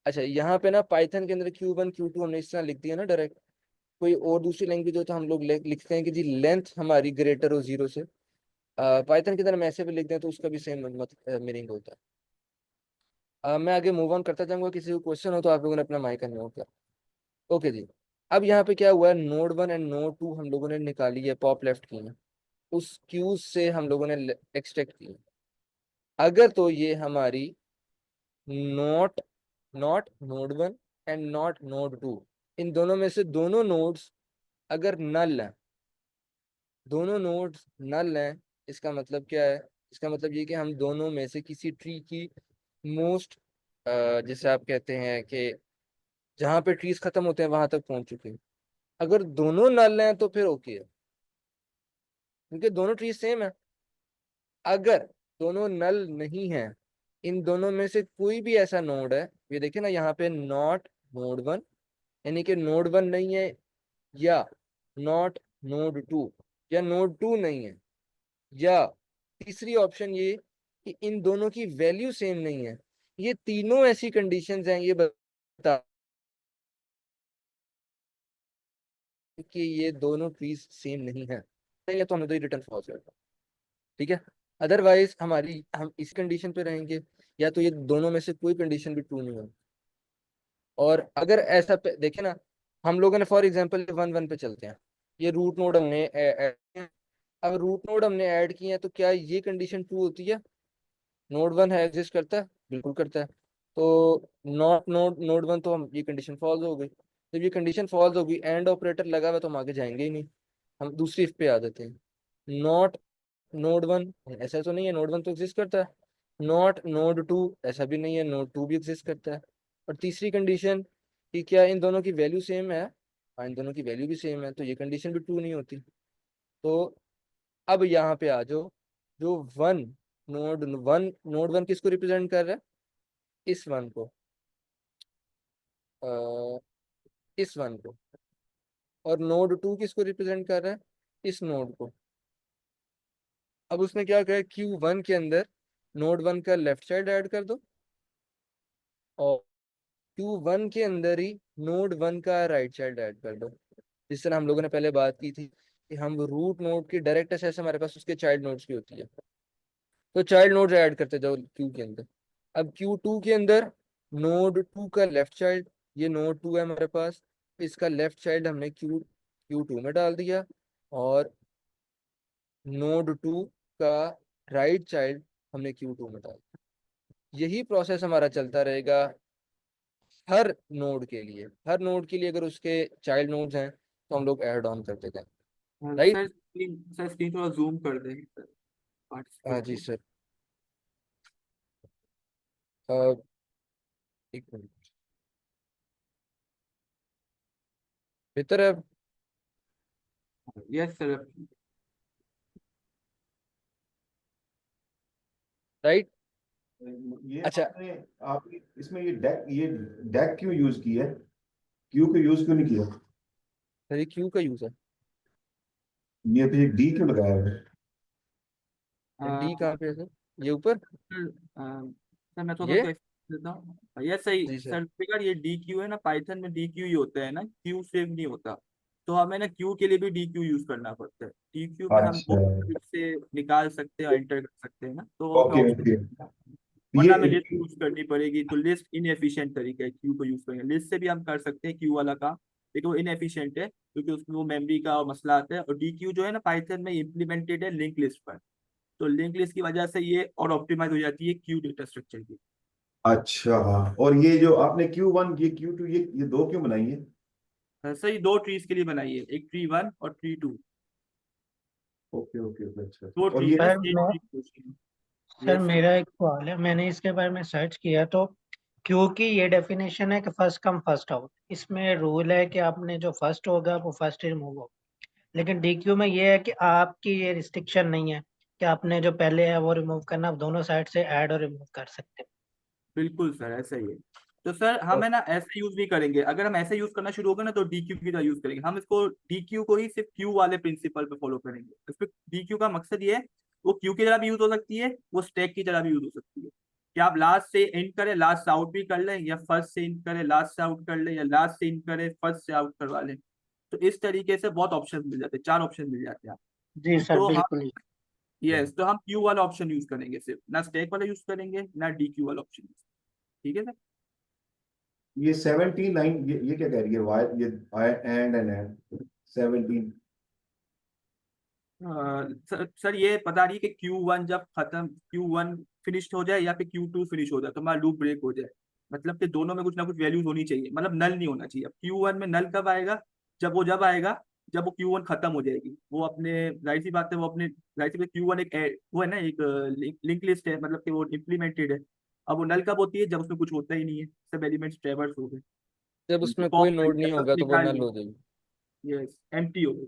अच्छा, यहाँ पे ना पाइथन के अंदर Q1 Q2 हमने इस तरह लिख दिया ना डायरेक्ट। कोई और दूसरी लैंग्वेज हो तो हम लोग लिखते हैं कि जी लेंथ हमारी ग्रेटर हो 0 से। पाइथन के अंदर हम ऐसे भी लिखते हैं तो उसका भी सेम मीनिंग होता है। मैं आगे मूव ऑन करता जाऊंगा, किसी को क्वेश्चन हो तो आप लोगों ने अपना माइक अनम्यूट कर। ओके जी। अब यहाँ पे क्या हुआ है, नोड 1 एंड नोड 2 हम लोगों ने निकाली है, पॉप लेफ्ट की है, उस क्यूज से हम लोगों ने एक्सट्रैक्ट की है। अगर तो ये हमारी not not node 1 and not node 2, इन दोनों में से दोनों नोड्स अगर नल है, दोनों नोड्स नल हैं, इसका मतलब क्या है, इसका मतलब ये कि हम दोनों में से किसी ट्री की मोस्ट, जैसे आप कहते हैं कि जहाँ पे ट्रीज खत्म होते हैं वहां तक पहुंच चुके हैं। अगर दोनों नल हैं तो फिर ओके है, क्योंकि दोनों ट्रीज सेम है। अगर दोनों नल नहीं है, इन दोनों में से कोई भी ऐसा नोड है, ये देखिए ना यहाँ पे नॉट नोड 1, यानी कि नोड 1 नहीं है, या नॉट नोड 2, या नोड 2 नहीं है, या तीसरी ऑप्शन ये कि इन दोनों की वैल्यू सेम नहीं है। ये तीनों ऐसी कंडीशंस हैं, ये बता कि ये दोनों ट्रीज सेम नहीं है, नहीं है तो हमें तो रिटर्न फॉल्स करता। ठीक है, अदरवाइज हम इस कंडीशन पे रहेंगे, या तो ये दोनों में से कोई कंडीशन भी ट्रू नहीं होगी। और अगर ऐसा देखे ना, हम लोगों ने फॉर एग्जांपल 1 1 पे चलते हैं, ये रूट नोड हमने ऐड किया। अब रूट नोड हमने ऐड किए हैं तो क्या ये कंडीशन ट्रू होती है, नोड 1 है एग्जिस्ट करता है, बिल्कुल करता है। तो नॉट नोड नोड 1 तो हम ये कंडीशन फॉल्स हो गई। जब ये कंडीशन फॉल्स होगी, एंड ऑपरेटर लगा हुआ तो हम आगे जाएंगे ही नहीं, हम दूसरी इफ पे आ जाते हैं। नॉट नोड 1, ऐसा तो नहीं है, नोड 1 तो एग्जिस्ट करता है। नॉट नोड 2, ऐसा भी नहीं है, नोड 2 भी एग्जिस्ट करता है। और तीसरी कंडीशन कि क्या इन दोनों की वैल्यू सेम है, हाँ इन दोनों की वैल्यू भी सेम है, तो ये कंडीशन भी ट्रू नहीं होती। तो अब यहाँ पे आ जाओ, जो नोड वन किसको रिप्रेजेंट कर रहा है, इस वन को, अ, इस वन को। और नोड 2 किसको रिप्रेजेंट कर रहा है, इस नोड को। अब उसने क्या कहा, Q1 के अंदर नोड 1 का लेफ्ट साइड ऐड कर दो, और Q1 के अंदर ही नोड 1 का राइट साइड ऐड कर दो। जिस तरह हम लोगों ने पहले बात की थी कि हम रूट नोड की डायरेक्ट एक्सेस हमारे पास उसके चाइल्ड नोड्स की होती है, तो चाइल्ड नोड्स ऐड करते जाओ क्यू के अंदर। अब Q2 के अंदर नोड 2 का लेफ्ट चाइल्ड, ये नोड 2 है हमारे पास, इसका लेफ्ट चाइल्ड हमने Q2 में डाल दिया, और नोड 2 का राइट चाइल्ड हमने Q2 में डाल दिया। यही प्रोसेस हमारा चलता रहेगा हर नोड के लिए। हर नोड के लिए अगर उसके चाइल्ड नोड्स हैं तो हम लोग ऐड ऑन करते जाएं, राइट। सर स्क्रीन थोड़ा जूम कर दें सर, हाँ पार्टिसिपेट जी को। सर। एक मिनट, बेहतर है, यस सर। राइट। ये अच्छा आपने इसमें ये डेक क्यों यूज की है, क्यू को यूज क्यों नहीं किया, सर ये क्यू का यूज है, ये तो ये डी क्यों लगाया है। डी कहाँ पे है सर, ये ऊपर, सर मैं थोड़ा ये, सा explain देता हूँ। ये सही जी सर। सर, बेकार ये डी क्यू है ना, पाइथन में डी क्यू ही होता है ना, क्यू सेव नहीं होता। तो हमें ना क्यू के लिए भी डी क्यू यूज करना पड़ता है। डी क्यू में हम अच्छा, दो से निकाल सकते हैं और एंटर कर सकते हैं ना, तो वो हमें ओके ऑप्शन, ओके। वरना हमें ये लिस्ट यूज करनी पड़ेगी। तो लिस्ट इनएफिशिएंट तरीका है क्यू को यूज करने का। लिस्ट से भी हम कर सकते हैं क्यू वाला काम, लेकिन वो इनएफिशिएंट है क्योंकि उसमें वो मेमोरी का मसला आता है। और डी क्यू जो है ना पाइथन में इम्प्लीमेंटेड है लिंक लिस्ट पर, तो लिंक लिस्ट की वजह से ये और ऑप्टिमाइज हो जाती है क्यू डेटा स्ट्रक्चर की। अच्छा, और ये जो आपने Q1 ये Q2 ये दो क्यों बनाई है। सही, दो ट्रीज के लिए बनाई है, एक ट्री 1 और ट्री 2। ओके ओके ओके, अच्छा। दो और ट्री ये है, सर सेम मैं tree question. Sir yes sir. मेरा एक सवाल है, मैंने इसके बारे में सर्च किया तो क्योंकि ये डेफिनेशन है कि फर्स्ट कम फर्स्ट आउट, इसमें रूल है कि आपने जो फर्स्ट होगा वो फर्स्ट रिमूव होगा। लेकिन डीक्यू में ये है कि आपकी ये रिस्ट्रिक्शन नहीं है कि आपने जो पहले है वो रिमूव करना, आप दोनों साइड से ऐड और रिमूव कर सकते हैं। बिल्कुल सर, ऐसा ही है। तो सर हम और है ना ऐसे यूज नहीं करेंगे, अगर हम ऐसे यूज करना शुरू होगा ना तो डी क्यू की तरह यूज करेंगे। हम इसको डी क्यू को ही सिर्फ क्यू वाले प्रिंसिपल पे फॉलो करेंगे। इस पे डी क्यू का मकसद ये है, वो क्यू की तरह भी यूज हो सकती है, वो स्टैक की तरह भी यूज हो सकती है। कि आप लास्ट से इन करें लास्ट से आउट भी कर लें, या फर्स्ट से इन करें लास्ट से आउट कर लें, या लास्ट से इन करें फर्स्ट से आउट करवा लें। तो इस तरीके से बहुत ऑप्शन मिल जाते हैं, 4 ऑप्शन मिल जाते हैं जी आपको। सर तो हम बिल्कुल। यस, तो हम क्यू वाला ऑप्शन यूज करेंगे सिर्फ, ना स्टैक वाला यूज करेंगे ना डी क्यू वाला ऑप्शन। ठीक है सर। ये 79, ये क्या कह रही है? वाई ये एंड 17। सर ये बता रही है कि Q1 जब खत्म, Q1 फिनिश हो जाए या फिर Q2 फिनिश हो जाए तो हमारा लूप ब्रेक हो जाए। मतलब कि दोनों में कुछ ना कुछ वैल्यूज होनी चाहिए, मतलब नल नहीं होना चाहिए। अब Q1 में नल कब आएगा? जब आएगा जब वो Q1 खत्म हो जाएगी। वो अपने जाहिर सी बात है, वो अपने जाहिर सी बात Q1 एक वो है ना, एक लिंक लिस्ट है, मतलब कि वो इम्प्लीमेंटेड है। अब वो नल कब होती है? जब उसमें कुछ होता ही नहीं है, सब एलिमेंट्स ट्रैवर्स हो गए। जब तो उसमें कोई पॉप नोड नहीं होगा तो वो निकाल नल लिया। हो जाएगी। यस, एम्प्टी हो गई।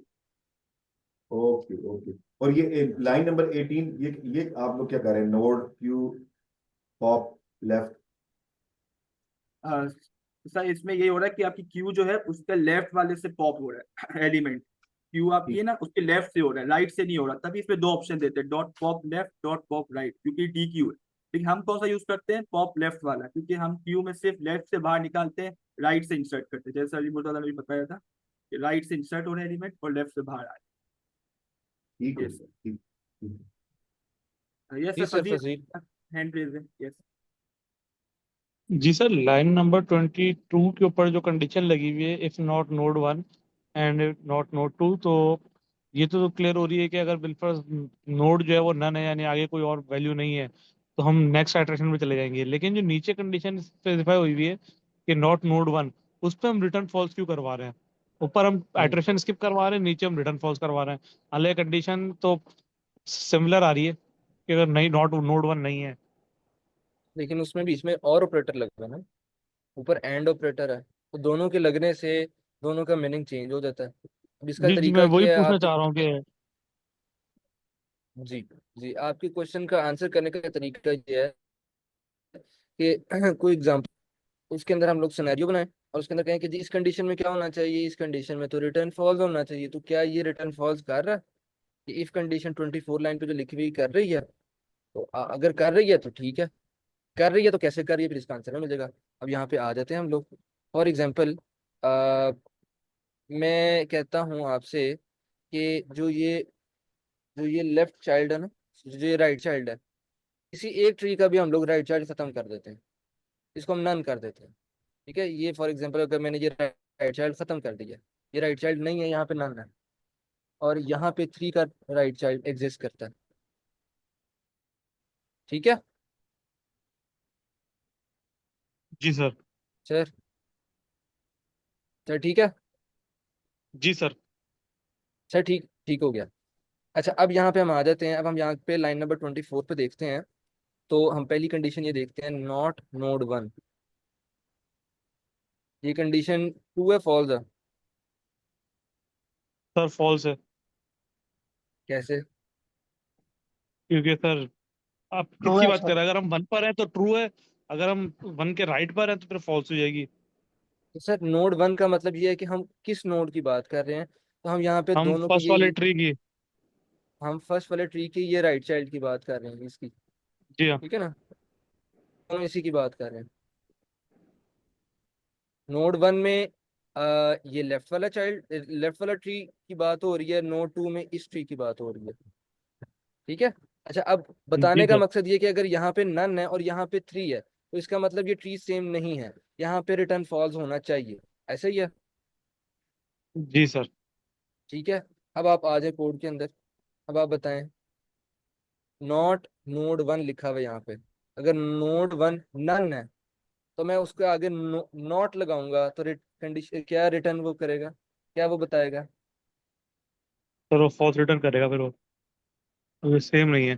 Okay okay. और ये लाइन नंबर 18, ये आप लोग क्या कर रहे हैं? Node Q pop left. हाँ, सर इसमें ये हो रहा है कि आपकी क्यू जो है उसके लेफ्ट वाले से पॉप हो रहा है एलिमेंट। क्यू आपकी है ना, उसके लेफ्ट से हो रहा है, राइट से नहीं हो रहा। तभी इसमें 2 ऑप्शन देते हैं, dot pop left, dot pop right, क्योंकि डी क्यू है। लेकिन हम कौन सा यूज करते हैं? पॉप लेफ्ट वाला, क्योंकि हम क्यू में सिर्फ लेफ्ट से बाहर निकालते हैं, राइट से इंसर्ट करते हैं। जैसे अली मुर्तजा ने भी बताया था कि राइट से इंसर्ट हो रहे एलिमेंट और लेफ्ट से बाहर आए। ठीक है यस ठीक ठीक। सर, यस जी sir, sir Fazeel Fazeel. Hand raise है। यस जी सर, लाइन नंबर 22 के ऊपर जो कंडीशन लगी हुई है, if not node 1 and not node 2, तो ये तो क्लियर हो रही है कि अगर बिल्कुल नोड जो है वो नन है, यानी आगे कोई और वैल्यू नहीं है, तो हम नेक्स्ट आइटरेशन में चले जाएंगे। लेकिन जो नीचे कंडीशन स्पेसिफाई हुई हुई है कि नॉट नोड 1, उस पर हम रिटर्न फॉल्स क्यों करवा रहे हैं? ऊपर हम आइटरेशन स्किप करवा रहे हैं, नीचे हम रिटर्न फॉल्स करवा रहे हैं। हालांकि कंडीशन तो सिमिलर आ रही है कि अगर नहीं, नॉट नोड 1 नहीं है। लेकिन उसमें बीच में और ऑपरेटर लगा ना, ऊपर एंड ऑपरेटर है, तो दोनों के लगने से दोनों का मीनिंग चेंज हो जाता है। अब इसका जी मैं तरीका वही क्या है पूछना आपके? चाह रहा हूँ कि जी जी, आपके क्वेश्चन का आंसर करने का तरीका ये है कि कोई एग्जांपल, उसके अंदर हम लोग सिनेरियो बनाएं और उसके अंदर कहें कि जी इस कंडीशन में क्या होना चाहिए, इस कंडीशन में तो रिटर्न फॉल्स होना चाहिए। तो क्या ये रिटर्न फॉल्स कर रहा है? ये इफ कंडीशन 24 लाइन पे जो लिखी हुई कर रही है, तो अगर कर रही है तो ठीक है। कर रही है तो कैसे कर रही है, फिर इसका आंसर हमें मिलेगा। अब यहाँ पे आ जाते हैं हम लोग। फॉर एग्जाम्पल, मैं कहता हूँ आपसे कि जो ये लेफ्ट चाइल्ड है ना, जो ये राइट चाइल्ड है, किसी एक ट्री का भी हम लोग राइट चाइल्ड खत्म कर देते हैं, इसको हम नन कर देते हैं। ठीक है, ये फॉर एग्जाम्पल अगर मैंने ये राइट चाइल्ड खत्म कर दिया, ये राइट चाइल्ड नहीं है, यहाँ पे नन है, और यहाँ पे 3 का राइट चाइल्ड एग्जिस्ट करता है। ठीक है जी सर। सर? सर ठीक है। जी सर। सर ठीक ठीक हो गया। अच्छा, अब यहाँ पे हम आ जाते हैं। अब हम यहाँ पे लाइन नंबर 24 पे देखते हैं। तो हम पहली कंडीशन ये देखते हैं, नॉट नोड 1। ये कंडीशन ट्रू है फॉल्स है? सर फॉल्स है, कैसे? क्योंकि सर आप ट्रू किसकी है बात कर सर। रहे हैं? अगर हम 1 पर हैं तो ट्रू है, अगर हम 1 के राइट पर हैं तो फिर फॉल्स हो जाएगी। तो सर नोड 1 का मतलब ये है कि हम किस नोड की बात कर रहे हैं। तो हम यहाँ पे हम दोनों की फर्स्ट वाले ये, ट्री की। हम फर्स्ट वाले ट्री की ये राइट चाइल्ड की बात कर रहे हैं इसकी। जी हाँ। ठीक है ना, दोनों इसी की बात कर रहे हैं। नोड 1 में ये लेफ्ट वाला चाइल्ड, लेफ्ट वाला ट्री की बात हो रही है, नोड 2 में इस ट्री की बात हो रही है। ठीक है। अच्छा, अब जी बताने का सर। मकसद ये कि अगर यहाँ पे नन है और यहाँ पे 3 है, तो इसका मतलब ये ट्री सेम नहीं है, यहाँ पे रिटर्न फॉल्स होना चाहिए। ऐसा ही है? जी सर। ठीक है। अब आप आ जाए कोड के अंदर। अब आप बताएं, नॉट नोड 1 लिखा हुआ है यहाँ पे, अगर नोड 1 नन है तो मैं उसके आगे नॉट लगाऊंगा तो कंडीशन क्या रिटर्न वो करेगा, क्या वो बताएगा? सर वो फॉल्स रिटर्न करेगा फिर वो। अभी सेम नहीं है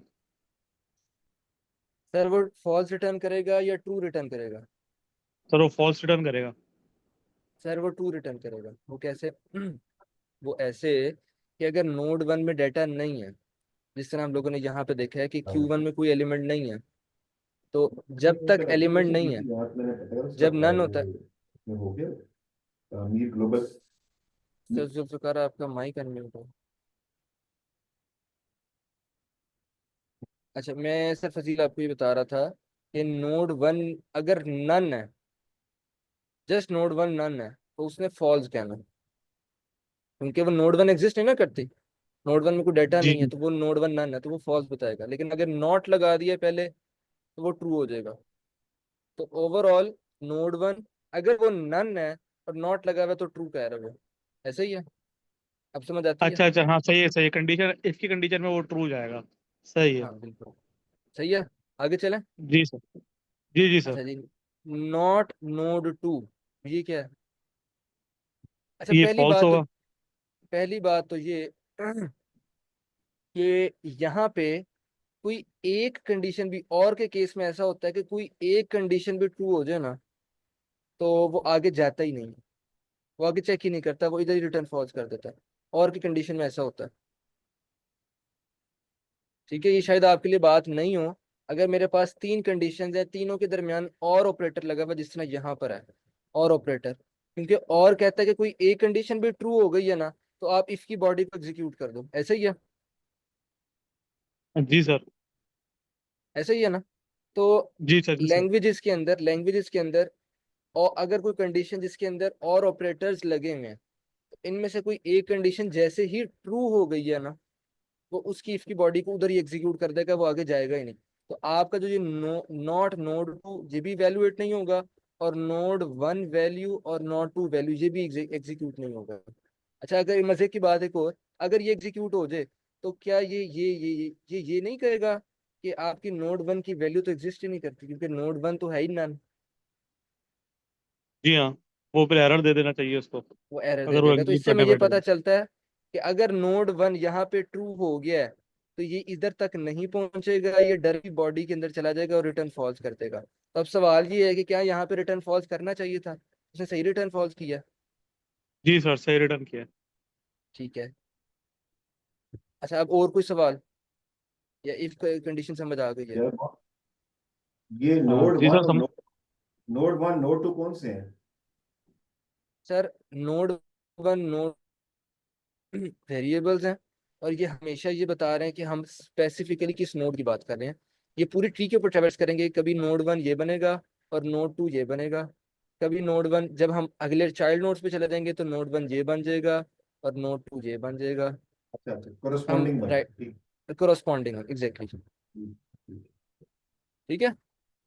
सर वो फॉल्स रिटर्न करेगा या ट्रू रिटर्न करेगा? सर, वो फॉल्स रिटर्न करेगा। सर वो ट्रू रिटर्न करेगा। वो कैसे? वो ऐसे कि अगर नोड 1 में डाटा नहीं है, जिस तरह हम लोगों ने यहाँ पे देखा है कि Q1 में कोई एलिमेंट नहीं है, तो जब तक एलिमेंट नहीं है, मैंने पता है जब नन होता है। उसमें हो गया मीर ग्लोबल। सर जुल्फ़िकार आपका माइक अनम्यूट है। अच्छा, मैं सर फजील आपको ये बता रहा था कि नोड 1 अगर नन है, जस्ट नोड 1 नन है, तो उसने फॉल्स कहना है, क्योंकि वो नोड 1 एग्जिस्ट नहीं ना करती। नोड 1 में कोई डाटा जी नहीं है तो वो नोड 1 नन है, तो वो फॉल्स बताएगा। लेकिन अगर नॉट लगा दिया पहले तो वो ट्रू हो जाएगा। तो ओवरऑल नोड 1 अगर वो नन है और नॉट लगा हुआ है तो ट्रू कह रहा है वो। ऐसा ही है? अब समझ आती है? अच्छा अच्छा, हाँ सही है सही है, कंडीशन इसकी कंडीशन में वो ट्रू जाएगा। सही है। हाँ बिल्कुल सही है। आगे चलें। जी सर। जी जी सर। अच्छा जी, नॉट नोड 2, ये क्या है? अच्छा, ये फॉल्स होगा। पहली बात तो ये कि यहाँ पे कोई एक कंडीशन भी, और के केस में ऐसा होता है कि कोई एक कंडीशन भी ट्रू हो जाए ना, तो वो आगे जाता ही नहीं है। वो आगे चेक ही नहीं करता, वो इधर ही रिटर्न फॉल्स कर देता है। और की कंडीशन में ऐसा होता है। ठीक है, ये शायद आपके लिए बात नहीं हो। अगर मेरे पास तीन कंडीशंस है, तीनों के दरमियान और ऑपरेटर लगा हुआ, जिस तरह यहाँ पर है और ऑपरेटर, क्योंकि और कहता है कि कोई एक कंडीशन भी ट्रू हो गई है ना, तो आप इफ की बॉडी को एग्जीक्यूट कर दो। ऐसा ही है? जी सर। ऐसा ही है ना? तो जी सर। जी सर। लैंग्वेजेस के अंदर और अगर कोई कंडीशन जिसके अंदर और ऑपरेटर्स लगे हुए हैं, तो इनमें से कोई एक कंडीशन जैसे ही ट्रू हो गई है ना, वो उसकी इफ की बॉडी को उधर ही एग्जीक्यूट कर देगा, वो आगे जाएगा ही नहीं। तो आपका जो ये नॉट नोड 2 ये भी वैल्यूएट नहीं होगा, और नोड 1 वैल्यू और नोड 2 वैल्यू ये भी एग्जीक्यूट नहीं होगा। अच्छा, अगर मजे की बात एक और, अगर ये एग्जीक्यूट हो जाए, तो क्या ये नहीं कहेगा कि आपकी नोड 1 की वैल्यू तो एग्जिस्ट ही नहीं करती, क्योंकि नोड 1 तो है ही नन। जी हाँ, वो फिर एरर दे देना चाहिए उसको वो एरर दे अगर वो देगा। तो एग्जीक्यूट इससे करने मुझे पता बैठेगा। चलता है कि अगर नोड 1 यहाँ पे ट्रू हो गया है, तो ये इधर तक नहीं पहुंचेगा, ये डायरेक्टली बॉडी के अंदर चला जाएगा और रिटर्न फॉल्स कर देगा। तो अब सवाल ये है कि क्या यहाँ पे रिटर्न फॉल्स करना चाहिए था? उसने सही रिटर्न फॉल्स किया। जी सर, सही रिटर्न किया है। ठीक है। अच्छा, अब और कोई सवाल, या इफ कंडीशन समझ आ गई है? यार ये हाँ नोड जी वन सर और नोड वन नोड टू कौन से हैं? सर नोड 1 नोड वेरिएबल्स हैं, और ये हमेशा ये बता रहे हैं कि हम स्पेसिफिकली किस नोड की बात कर रहे हैं। ये पूरी ट्री के ऊपर ट्रेवर्स करेंगे, कभी नोड 1 ये बनेगा और नोड 2 ये बनेगा। कभी नोड 1, जब हम अगले चाइल्ड नोड्स पे चले जाएंगे तो नोड 1 ये बन जाएगा और नोड 2 ये बन जाएगा। अच्छा अच्छा, हम कोरस्पॉन्डिंग बन, राइट, ठीक कोरस्पॉन्डिंग एग्जैक्टली। ठीक ठीक। ठीक है।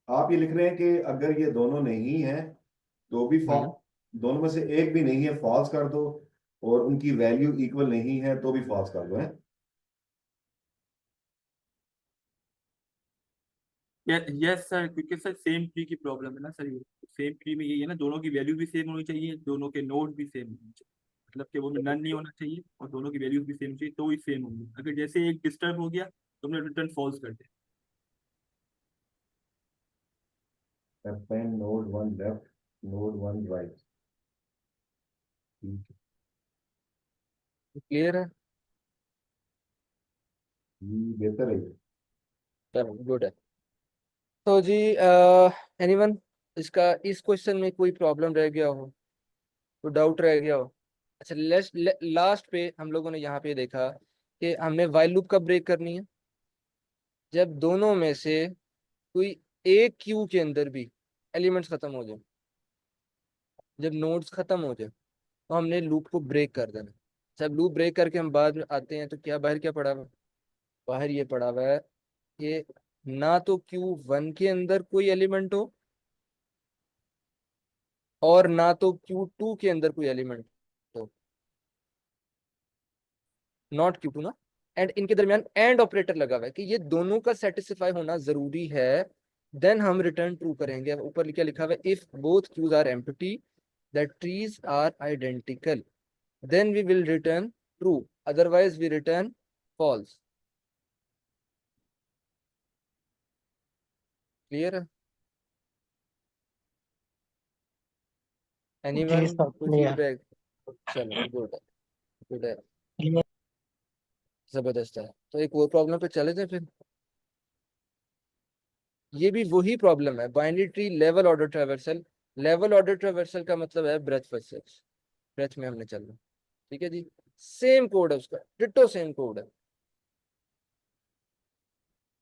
आप ये लिख रहे हैं कि अगर ये दोनों नहीं है तो भी हम्म। दोनों में से एक भी नहीं है फॉल्स कर दो, और उनकी वैल्यू इक्वल नहीं है तो भी फॉल्स कर दो है। यस सर, क्योंकि सर सेम ट्री की प्रॉब्लम है ना सर। ये सेम ट्री में यही है ना, दोनों की वैल्यू भी सेम होनी चाहिए, दोनों के नोड भी सेम होने चाहिए। मतलब कि वो नन नहीं होना चाहिए और दोनों की वैल्यूज भी सेम चाहिए, तो ही सेम होंगी। अगर जैसे एक डिस्टर्ब हो गया तो हमने रिटर्न फॉल्स कर दिया। Append node one left, node one right. ठीक क्लियर है? है, ये बेहतर है ये। चलो गुड है। तो जी, एनीवन इसका इस क्वेश्चन में कोई प्रॉब्लम रह गया हो, कोई डाउट रह गया हो? अच्छा, लास्ट पे हम लोगों ने यहाँ पे देखा कि हमने वाइल लूप कब ब्रेक करनी है? जब दोनों में से कोई एक क्यू के अंदर भी एलिमेंट्स खत्म हो जाए, जब नोड्स खत्म हो जाए, तो हमने लूप को ब्रेक कर देना। जब लूप ब्रेक करके हम बाद में आते हैं तो क्या बाहर क्या पड़ा हुआ है? बाहर ये पड़ा हुआ है कि ना तो Q1 के अंदर कोई एलिमेंट हो, और ना तो Q2 के अंदर कोई एलिमेंट हो, नॉट Q2 ना, एंड इनके दरमियान एंड ऑपरेटर लगा हुआ है कि ये दोनों का सेटिस्फाई होना जरूरी है, देन हम रिटर्न ट्रू करेंगे। ऊपर क्या लिखा हुआ है? If both queues are empty, that trees are identical, then we will return true, otherwise we return false. Clear है? जी एनीवन सर कोई क्लियर। फीडबैक? चलो गुड है, गुड है, जबरदस्त है। तो एक और प्रॉब्लम पे चले जाए फिर। ये भी वही प्रॉब्लम है, binary tree level order traversal. Level order traversal का मतलब है ब्रेथ फर्स्ट सर्च, ब्रेथ में हमने चलना। ठीक है जी, सेम कोड है उसका, डिट्टो सेम कोड है।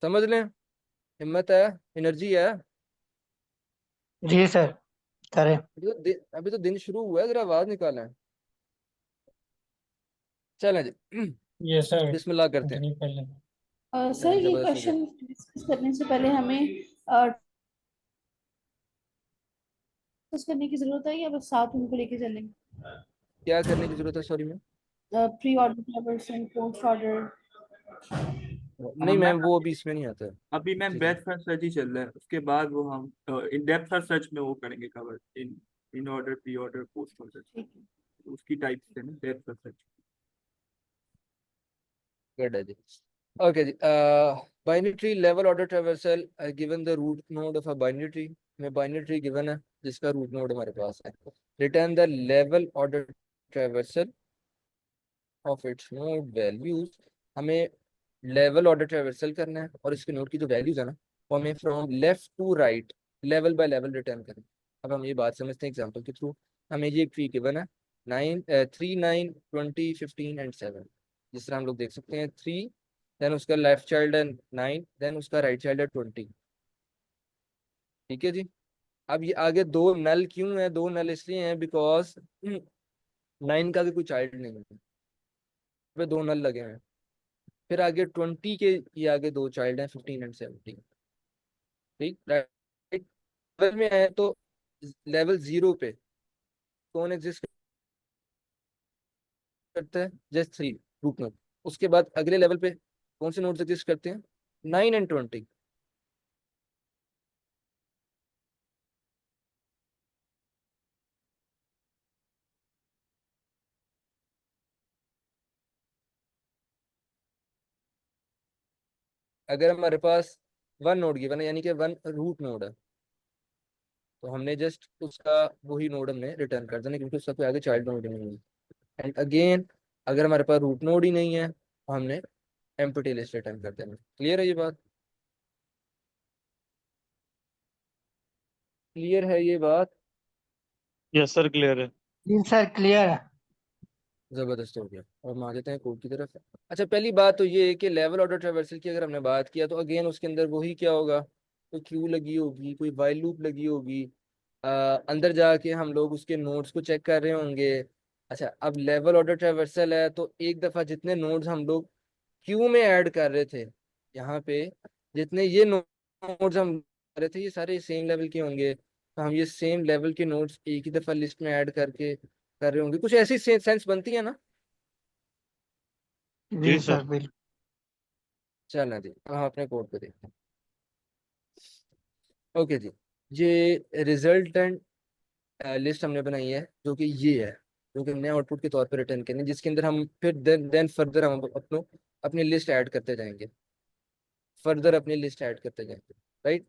समझ लें, हिम्मत है, एनर्जी है। जी सर करें। अभी तो दिन शुरू हुआ है, जरा आवाज निकालें। चलें जी, ये सर बिस्मिल्लाह करते हैं। कंटिन्यू कर लें। सर ये जबरदस्त हो गया। क्वेश्चन डिस्कस करने से पहले हमें डिस्कस करने की जरूरत है या बस साथ उनको लेके चलेंगे? क्या करने की जरूरत है, sorry ma'am? Pre order traverse and post order. नहीं मैम, मैम वो अभी इसमें नहीं आता है। अभी मैम जी जी, ब्रेथ फर्स्ट सर्च ही चल रहा है, उसके बाद वो हम इन डेप्थ फर्स्ट सर्च में वो करेंगे cover, in order, pre order, post order, ठीक है। उसकी टाइप्स है ना डेप्थ फर्स्ट सर्च। गुड है जी। ओके जी, binary tree level order traversal given the root node of a binary tree. में बाइनरी ट्री गिवन है जिसका रूट नोड हमारे पास है। Return the level order traversal of its node values. हमें लेवल ऑर्डर ट्रैवर्सल करना है और इसके नोड की जो वैल्यूज है ना, वो हमें from left to right level by level return करना है। अब हम ये बात समझते हैं एग्जांपल के थ्रू। हमें ये ट्री गिवन है 3, 9, 20, 15 एंड 7। जिस तरह हम लोग देख सकते हैं 3, देन उसका लेफ्ट चाइल्ड है 9, देन उसका राइट चाइल्ड है 20। ठीक है जी। अब ये आगे दो नल क्यों है? दो नल इसलिए हैं बिकॉज 9 का भी कोई चाइल्ड नहीं है, पे दो नल लगे हैं। फिर आगे 20 के, ये आगे दो चाइल्ड हैं 15 एंड 17। ठीक, राइट। लेवल में है तो लेवल 0 पे कौन एग्जिस्ट करता है? Just 3 root node. उसके बाद अगले लेवल पे कौन से नोड्स एग्जिस्ट करते हैं? 9 एंड 20। अगर हमारे पास वन नोड गिवन है, यानी कि वन रूट नोड है, तो हमने जस्ट उसका वही नोड हमने रिटर्न कर देना, क्योंकि उसका कोई आगे चाइल्ड नोड नहीं है। एंड अगेन, अगर हमारे पास रूट नोड ही नहीं है तो हमने एम्प्टी लिस्ट रिटर्न कर देना। क्लियर है ये बात? क्लियर है ये बात? यस सर क्लियर है। जी सर क्लियर है। जबरदस्त हो गया। और हम आ जाते हैं कोड की तरफ। अच्छा, पहली बात तो ये है कि लेवल ऑर्डर ट्रैवर्सल की अगर हमने बात किया तो अगेन उसके अंदर वही क्या होगा, कोई क्यू लगी होगी, कोई वाइल लूप लगी होगी। अंदर जाके हम लोग उसके नोड्स को चेक कर रहे होंगे। अच्छा, अब लेवल ऑर्डर ट्रैवर्सल है तो एक दफा जितने नोड्स हम लोग क्यू में ऐड कर रहे थे, यहाँ पे जितने ये नोड्स हम कर रहे थे ये सारे सेम लेवल के होंगे, तो हम ये सेम लेवल के नोड्स एक ही दफा लिस्ट में ऐड करके कर रहे होंगे। कुछ ऐसी सेंस बनती है ना? जी जी सर सर। बिल्कुल। चलना जी, अब हम अपने कोड पे देखते हैं। ओके जी, ये रिजल्टेंट लिस्ट हमने बनाई है जो कि ये है, जो कि हमने आउटपुट के तौर पर रिटर्न करनी है, जिसके अंदर हम फिर देन फर्दर हम अपनी लिस्ट ऐड करते जाएंगे, फर्दर अपनी लिस्ट ऐड करते जाएंगे। राइट।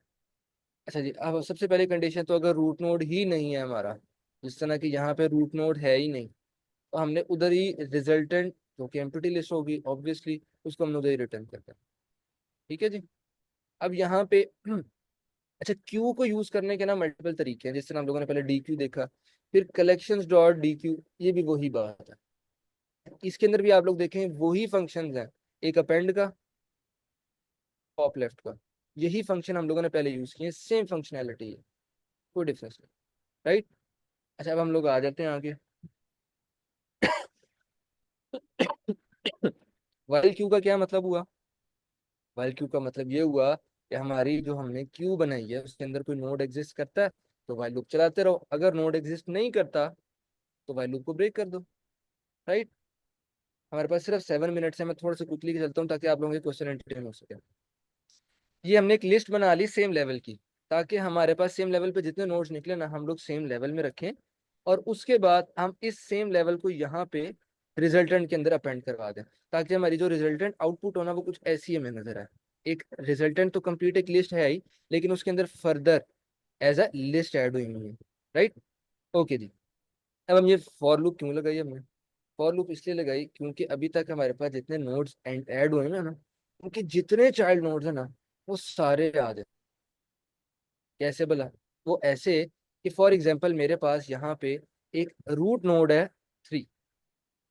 अच्छा जी, अब सबसे पहले कंडीशन तो अगर रूट नोड ही नहीं है हमारा, जिस तरह कि यहाँ पे रूट नोड है ही नहीं, तो हमने उधर ही रिजल्टेंट जो कि एम्प्टी लिस्ट होगी ऑब्वियसली, उसको हमने उधर ही रिटर्न करते हैं। ठीक है जी। अब यहाँ पे अच्छा, क्यू को यूज करने के ना मल्टीपल तरीके हैं, जिस तरह हम लोगों ने पहले डी क्यू देखा, फिर कलेक्शंस डॉट डी क्यू, ये भी वही बात है। इसके अंदर भी आप लोग देखें वही फंक्शंस हैं, एक अपेंड का, टॉप लेफ्ट का। यही फंक्शन हम लोगों ने पहले यूज किए, सेम फंक्शनैलिटी है, कोई डिफरेंस नहीं। राइट। अच्छा, अब हम लोग आ जाते हैं आगे। वाइल क्यू का क्या मतलब हुआ? वाइल क्यू का मतलब ये हुआ कि हमारी जो हमने क्यू बनाई है उसके अंदर कोई नोड एग्जिस्ट करता है तो वाइल लूप चलाते रहो, अगर नोड एग्जिस्ट नहीं करता तो वाइल लूप को ब्रेक कर दो। राइट। हमारे पास सिर्फ 7 मिनट्स है, मैं थोड़ा सा क्विकली चलता हूँ ताकि आप लोगों के क्वेश्चन एंटरटेन हो सके। ये हमने एक लिस्ट बना ली सेम लेवल की, ताकि हमारे पास सेम लेवल पे जितने नोड्स निकले ना हम लोग सेम लेवल में रखें, और उसके बाद हम इस सेम लेवल को यहाँ पे रिजल्टेंट के अंदर अपेंड करवा दें, ताकि हमारी जो रिजल्टेंट आउटपुट होना वो कुछ ऐसी हमें नजर आए। एक रिजल्टेंट तो कंप्लीट एक लिस्ट है ही, लेकिन उसके अंदर further as a list add हुई हुई है, राइट। ओके जी। अब हम ये फॉर लूप क्यों लगाई हमने? फॉर लूप इसलिए लगाई क्योंकि अभी तक हमारे पास जितने नोड्स ऐड हुए हैं ना, उनके जितने चाइल्ड नोड्स हैं ना, वो सारे याद है। कैसे भला? वो ऐसे कि फॉर एग्जांपल मेरे पास यहाँ पे एक रूट नोड है 3,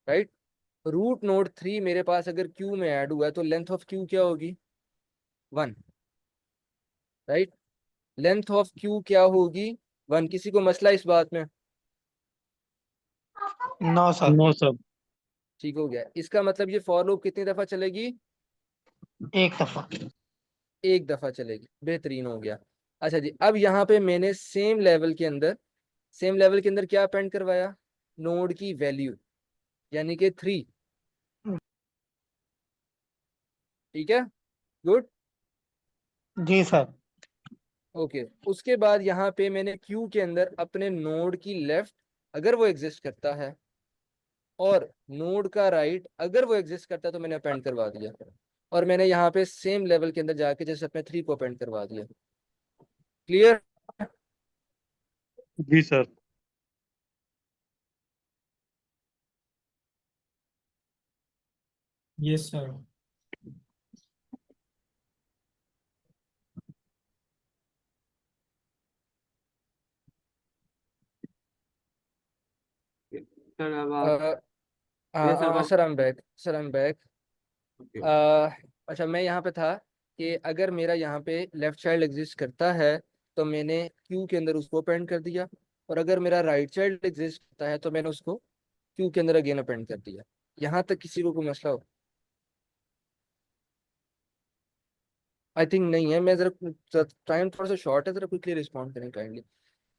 राइट। रूट नोड 3 मेरे पास अगर क्यू में ऐड हुआ है तो लेंथ ऑफ क्यू क्या होगी? 1, राइट। लेंथ ऑफ क्यू क्या होगी? 1। किसी को मसला इस बात में? No sir. No sir. ठीक हो गया। इसका मतलब ये फॉर लूप कितनी दफा चलेगी? एक दफा। एक दफा चलेगी। बेहतरीन हो गया। अच्छा जी, अब यहाँ पे मैंने सेम लेवल के अंदर क्या अपेंड करवाया? नोड की वैल्यू, यानी कि 3। ठीक है, गुड। जी सर। ओके, उसके बाद यहाँ पे मैंने क्यू के अंदर अपने नोड की लेफ्ट अगर वो एग्जिस्ट करता है, और नोड का राइट अगर वो एग्जिस्ट करता है, तो मैंने अपेंड करवा दिया। और मैंने यहाँ पे सेम लेवल के अंदर जाके जैसे अपने 3 को अपेंड करवा दिया। क्लियर? जी सर। Yes sir. सर अब आप यस अब आप sir I am back, sir I am back. Okay अच्छा, मैं यहाँ पे था कि अगर मेरा यहाँ पे लेफ्ट चाइल्ड एग्जिस्ट करता है तो मैंने क्यू के अंदर उसको अपेंड कर दिया, और अगर मेरा राइट चाइल्ड एग्जिस्ट करता है तो मैंने उसको क्यू के अंदर अगेन अपेंड कर दिया। यहाँ तक किसी को कोई मसला हो? आई थिंक नहीं है। मैं जरा टाइम थोड़ा सा शॉर्ट है, जरा क्विकली रिस्पॉन्ड करें काइंडली।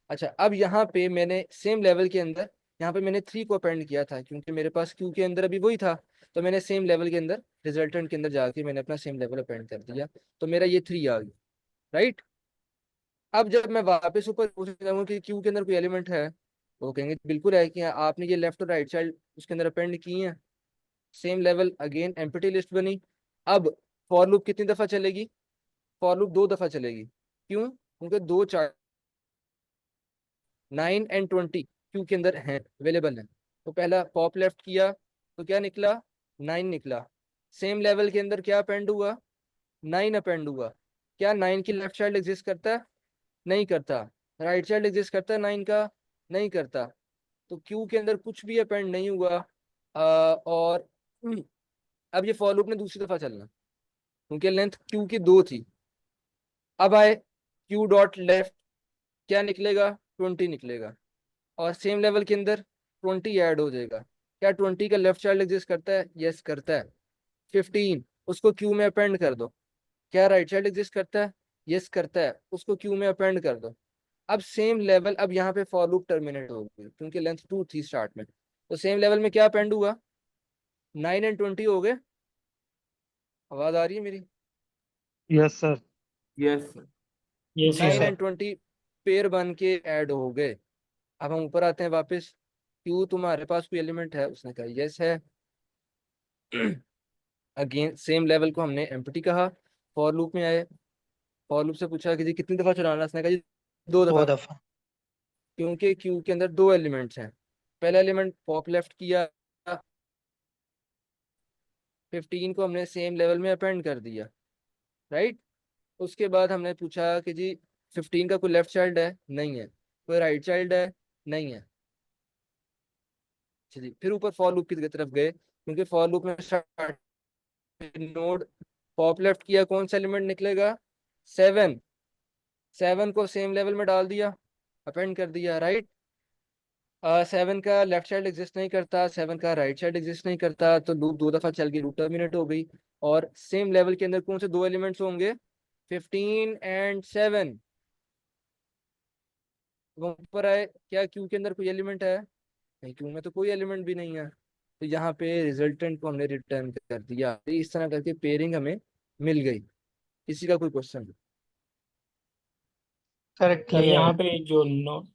अच्छा, अब यहाँ पे मैंने सेम लेवल के अंदर यहाँ पे मैंने 3 को अपेंड किया था, क्योंकि मेरे पास क्यू के अंदर अभी वही था। तो मैंने सेम लेवल के अंदर रिजल्टेंट के अंदर जाके मैंने अपना सेम लेवल अपेंड कर दिया, तो मेरा ये 3 आ गया, राइट। अब जब मैं वापस ऊपर पूछना चाहूँ कि क्यू के अंदर कोई एलिमेंट है, तो वो कहेंगे बिल्कुल है कि आपने ये लेफ्ट और राइट चाइल्ड उसके अंदर अपेंड किए हैं। Same level again empty list बनी। अब फॉर लूप कितनी दफा चलेगी? फॉर लूप 2 दफा चलेगी। क्यों? क्योंकि 2 चाइल्ड 9 एंड 20 क्यू के अंदर हैं, अवेलेबल हैं। तो पहला पॉप लेफ्ट किया तो क्या निकला? 9 निकला। सेम लेवल के अंदर क्या अपेंड हुआ? 9 अपेंड हुआ। क्या 9 की लेफ्ट चाइल्ड एग्जिस्ट करता है? नहीं करता। राइट चाइल्ड एग्जिस्ट करता है 9 का? नहीं करता। तो क्यू के अंदर कुछ भी अपेंड नहीं हुआ। और अब ये फॉर लूप ने दूसरी दफा चलना, क्योंकि लेंथ क्यू की 2 थी। अब आए क्यू डॉट लेफ्ट, क्या निकलेगा? 20 निकलेगा। और सेम लेवल के अंदर 20 ऐड हो जाएगा। क्या 20 का लेफ्ट चाइल्ड एग्जिस्ट करता है? यस करता है। 15 उसको क्यू में अपेंड कर दो। क्या राइट चाइल्ड एग्जिस्ट करता है? यस करता है। उसको क्यू में अपेंड कर दो। अब सेम लेवल, अब यहाँ पे फॉर लूप टर्मिनेट हो गई क्योंकि लेंथ 2 थी स्टार्ट में। तो सेम लेवल में क्या अपेंड हुआ? 9 एंड 20 हो गए। आवाज आ रही है मेरी? Yes sir. यस यस जी 9 सर। सर। एंड 20 पेयर बन के ऐड हो गए। अब हम ऊपर आते हैं वापस। क्यू तुम्हारे पास कोई एलिमेंट है? उसने कहा यस है। अगेन सेम लेवल को हमने एम्प्टी कहा। फॉर लूप में आए, फॉर लूप से पूछा कि जी कितनी दफा चलाना है? उसने कहा जी 2 2 दफा। दफा। क्योंकि क्यू के अंदर 2 एलिमेंट्स हैं। पहला एलिमेंट पॉप लेफ्ट किया, 15 को हमने सेम लेवल में अपेंड कर दिया, राइट। उसके बाद हमने पूछा कि जी 15 का कोई लेफ्ट चाइल्ड है? नहीं है। कोई राइट चाइल्ड है? नहीं है। अच्छा जी, फिर ऊपर फॉर लूप की तरफ गए, क्योंकि फॉर लूप में स्टार्ट नोड पॉप लेफ्ट किया, कौन सा एलिमेंट निकलेगा? 7। 7 को सेम लेवल में डाल दिया, अपेंड कर दिया, राइट। 7 का लेफ्ट चाइल्ड एग्जिस्ट नहीं करता, 7 का राइट चाइल्ड एग्जिस्ट नहीं करता, तो लूप 2 दफा चल गई, लूप टर्मिनेट हो गई। और सेम लेवल के अंदर कौन से 2 एलिमेंट्स होंगे? 15 एंड 7। ऊपर आए, क्या क्यू के अंदर कोई एलिमेंट है? नहीं, क्यू में तो कोई एलिमेंट भी नहीं है। तो यहाँ पे रिजल्टेंट को हमने रिटर्न कर दिया। तो इस तरह करके पेयरिंग हमें मिल गई। किसी का कोई क्वेश्चन? सर सर क्लियर यहाँ है। पे जो लाइन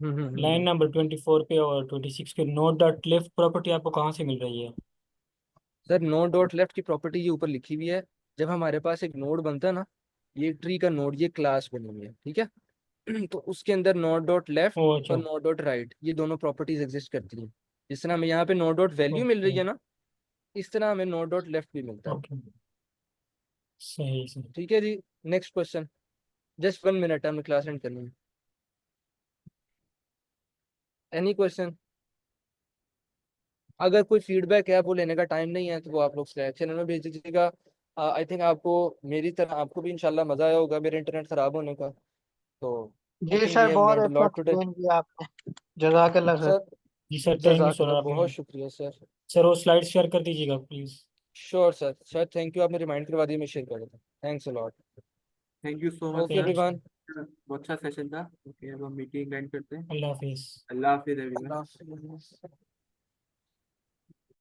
हम्म। नंबर 24 पे और 26 पे नोट डॉट लेफ्ट प्रॉपर्टी आपको कहाँ से मिल रही है? सर नोड डॉट लेफ्ट की प्रॉपर्टी ये ऊपर लिखी हुई है। जब हमारे पास एक नोड बनता है ना, ये ट्री का नोड, ये क्लास बनी हुई है, ठीक है। तो उसके अंदर नोड डॉट लेफ्ट ओ और अच्छा। नोड डॉट राइट, ये दोनों प्रॉपर्टीज एग्जिस्ट करती हैं। जिस तरह हमें यहाँ पे नोड डॉट वैल्यू मिल रही ओके है ना, इस तरह हमें नोड डॉट लेफ्ट भी मिलता है। ओके, सही सही। ठीक है जी। नेक्स्ट क्वेश्चन, जस्ट 1 मिनट, हमें क्लास एंड करनी है। Any question? अगर कोई फीडबैक है, वो लेने का टाइम नहीं है, तो वो आप लोग स्लैक चैनल में भेज दीजिएगा। आई थिंक आपको मेरी तरह, आपको भी इंशाल्लाह मजा आया होगा मेरे इंटरनेट खराब होने का। तो आई जी थिंक वी सर, हैव बहुत लर्नड अ अच्छा लॉट टुडे। एक्सप्लेन किया आपने, जज़ाकल्लाह सर। सर जी सर, थैंक यू सर। जजाकल्ला, आपने बहुत शुक्रिया सर। सर वो स्लाइड शेयर कर दीजिएगा please. Sure sir, sir thank you, आपने रिमाइंड करवा दिया, मैं शेयर कर देता हूँ। Thanks a lot. Thank you so much okay thank sir. You sir. Everyone. बहुत अच्छा सेशन था। ओके, अब हम मीटिंग एंड करते हैं। अल्लाह हाफिज। अल्लाह हाफिज एवरीवन। अल्लाह हाफिज़।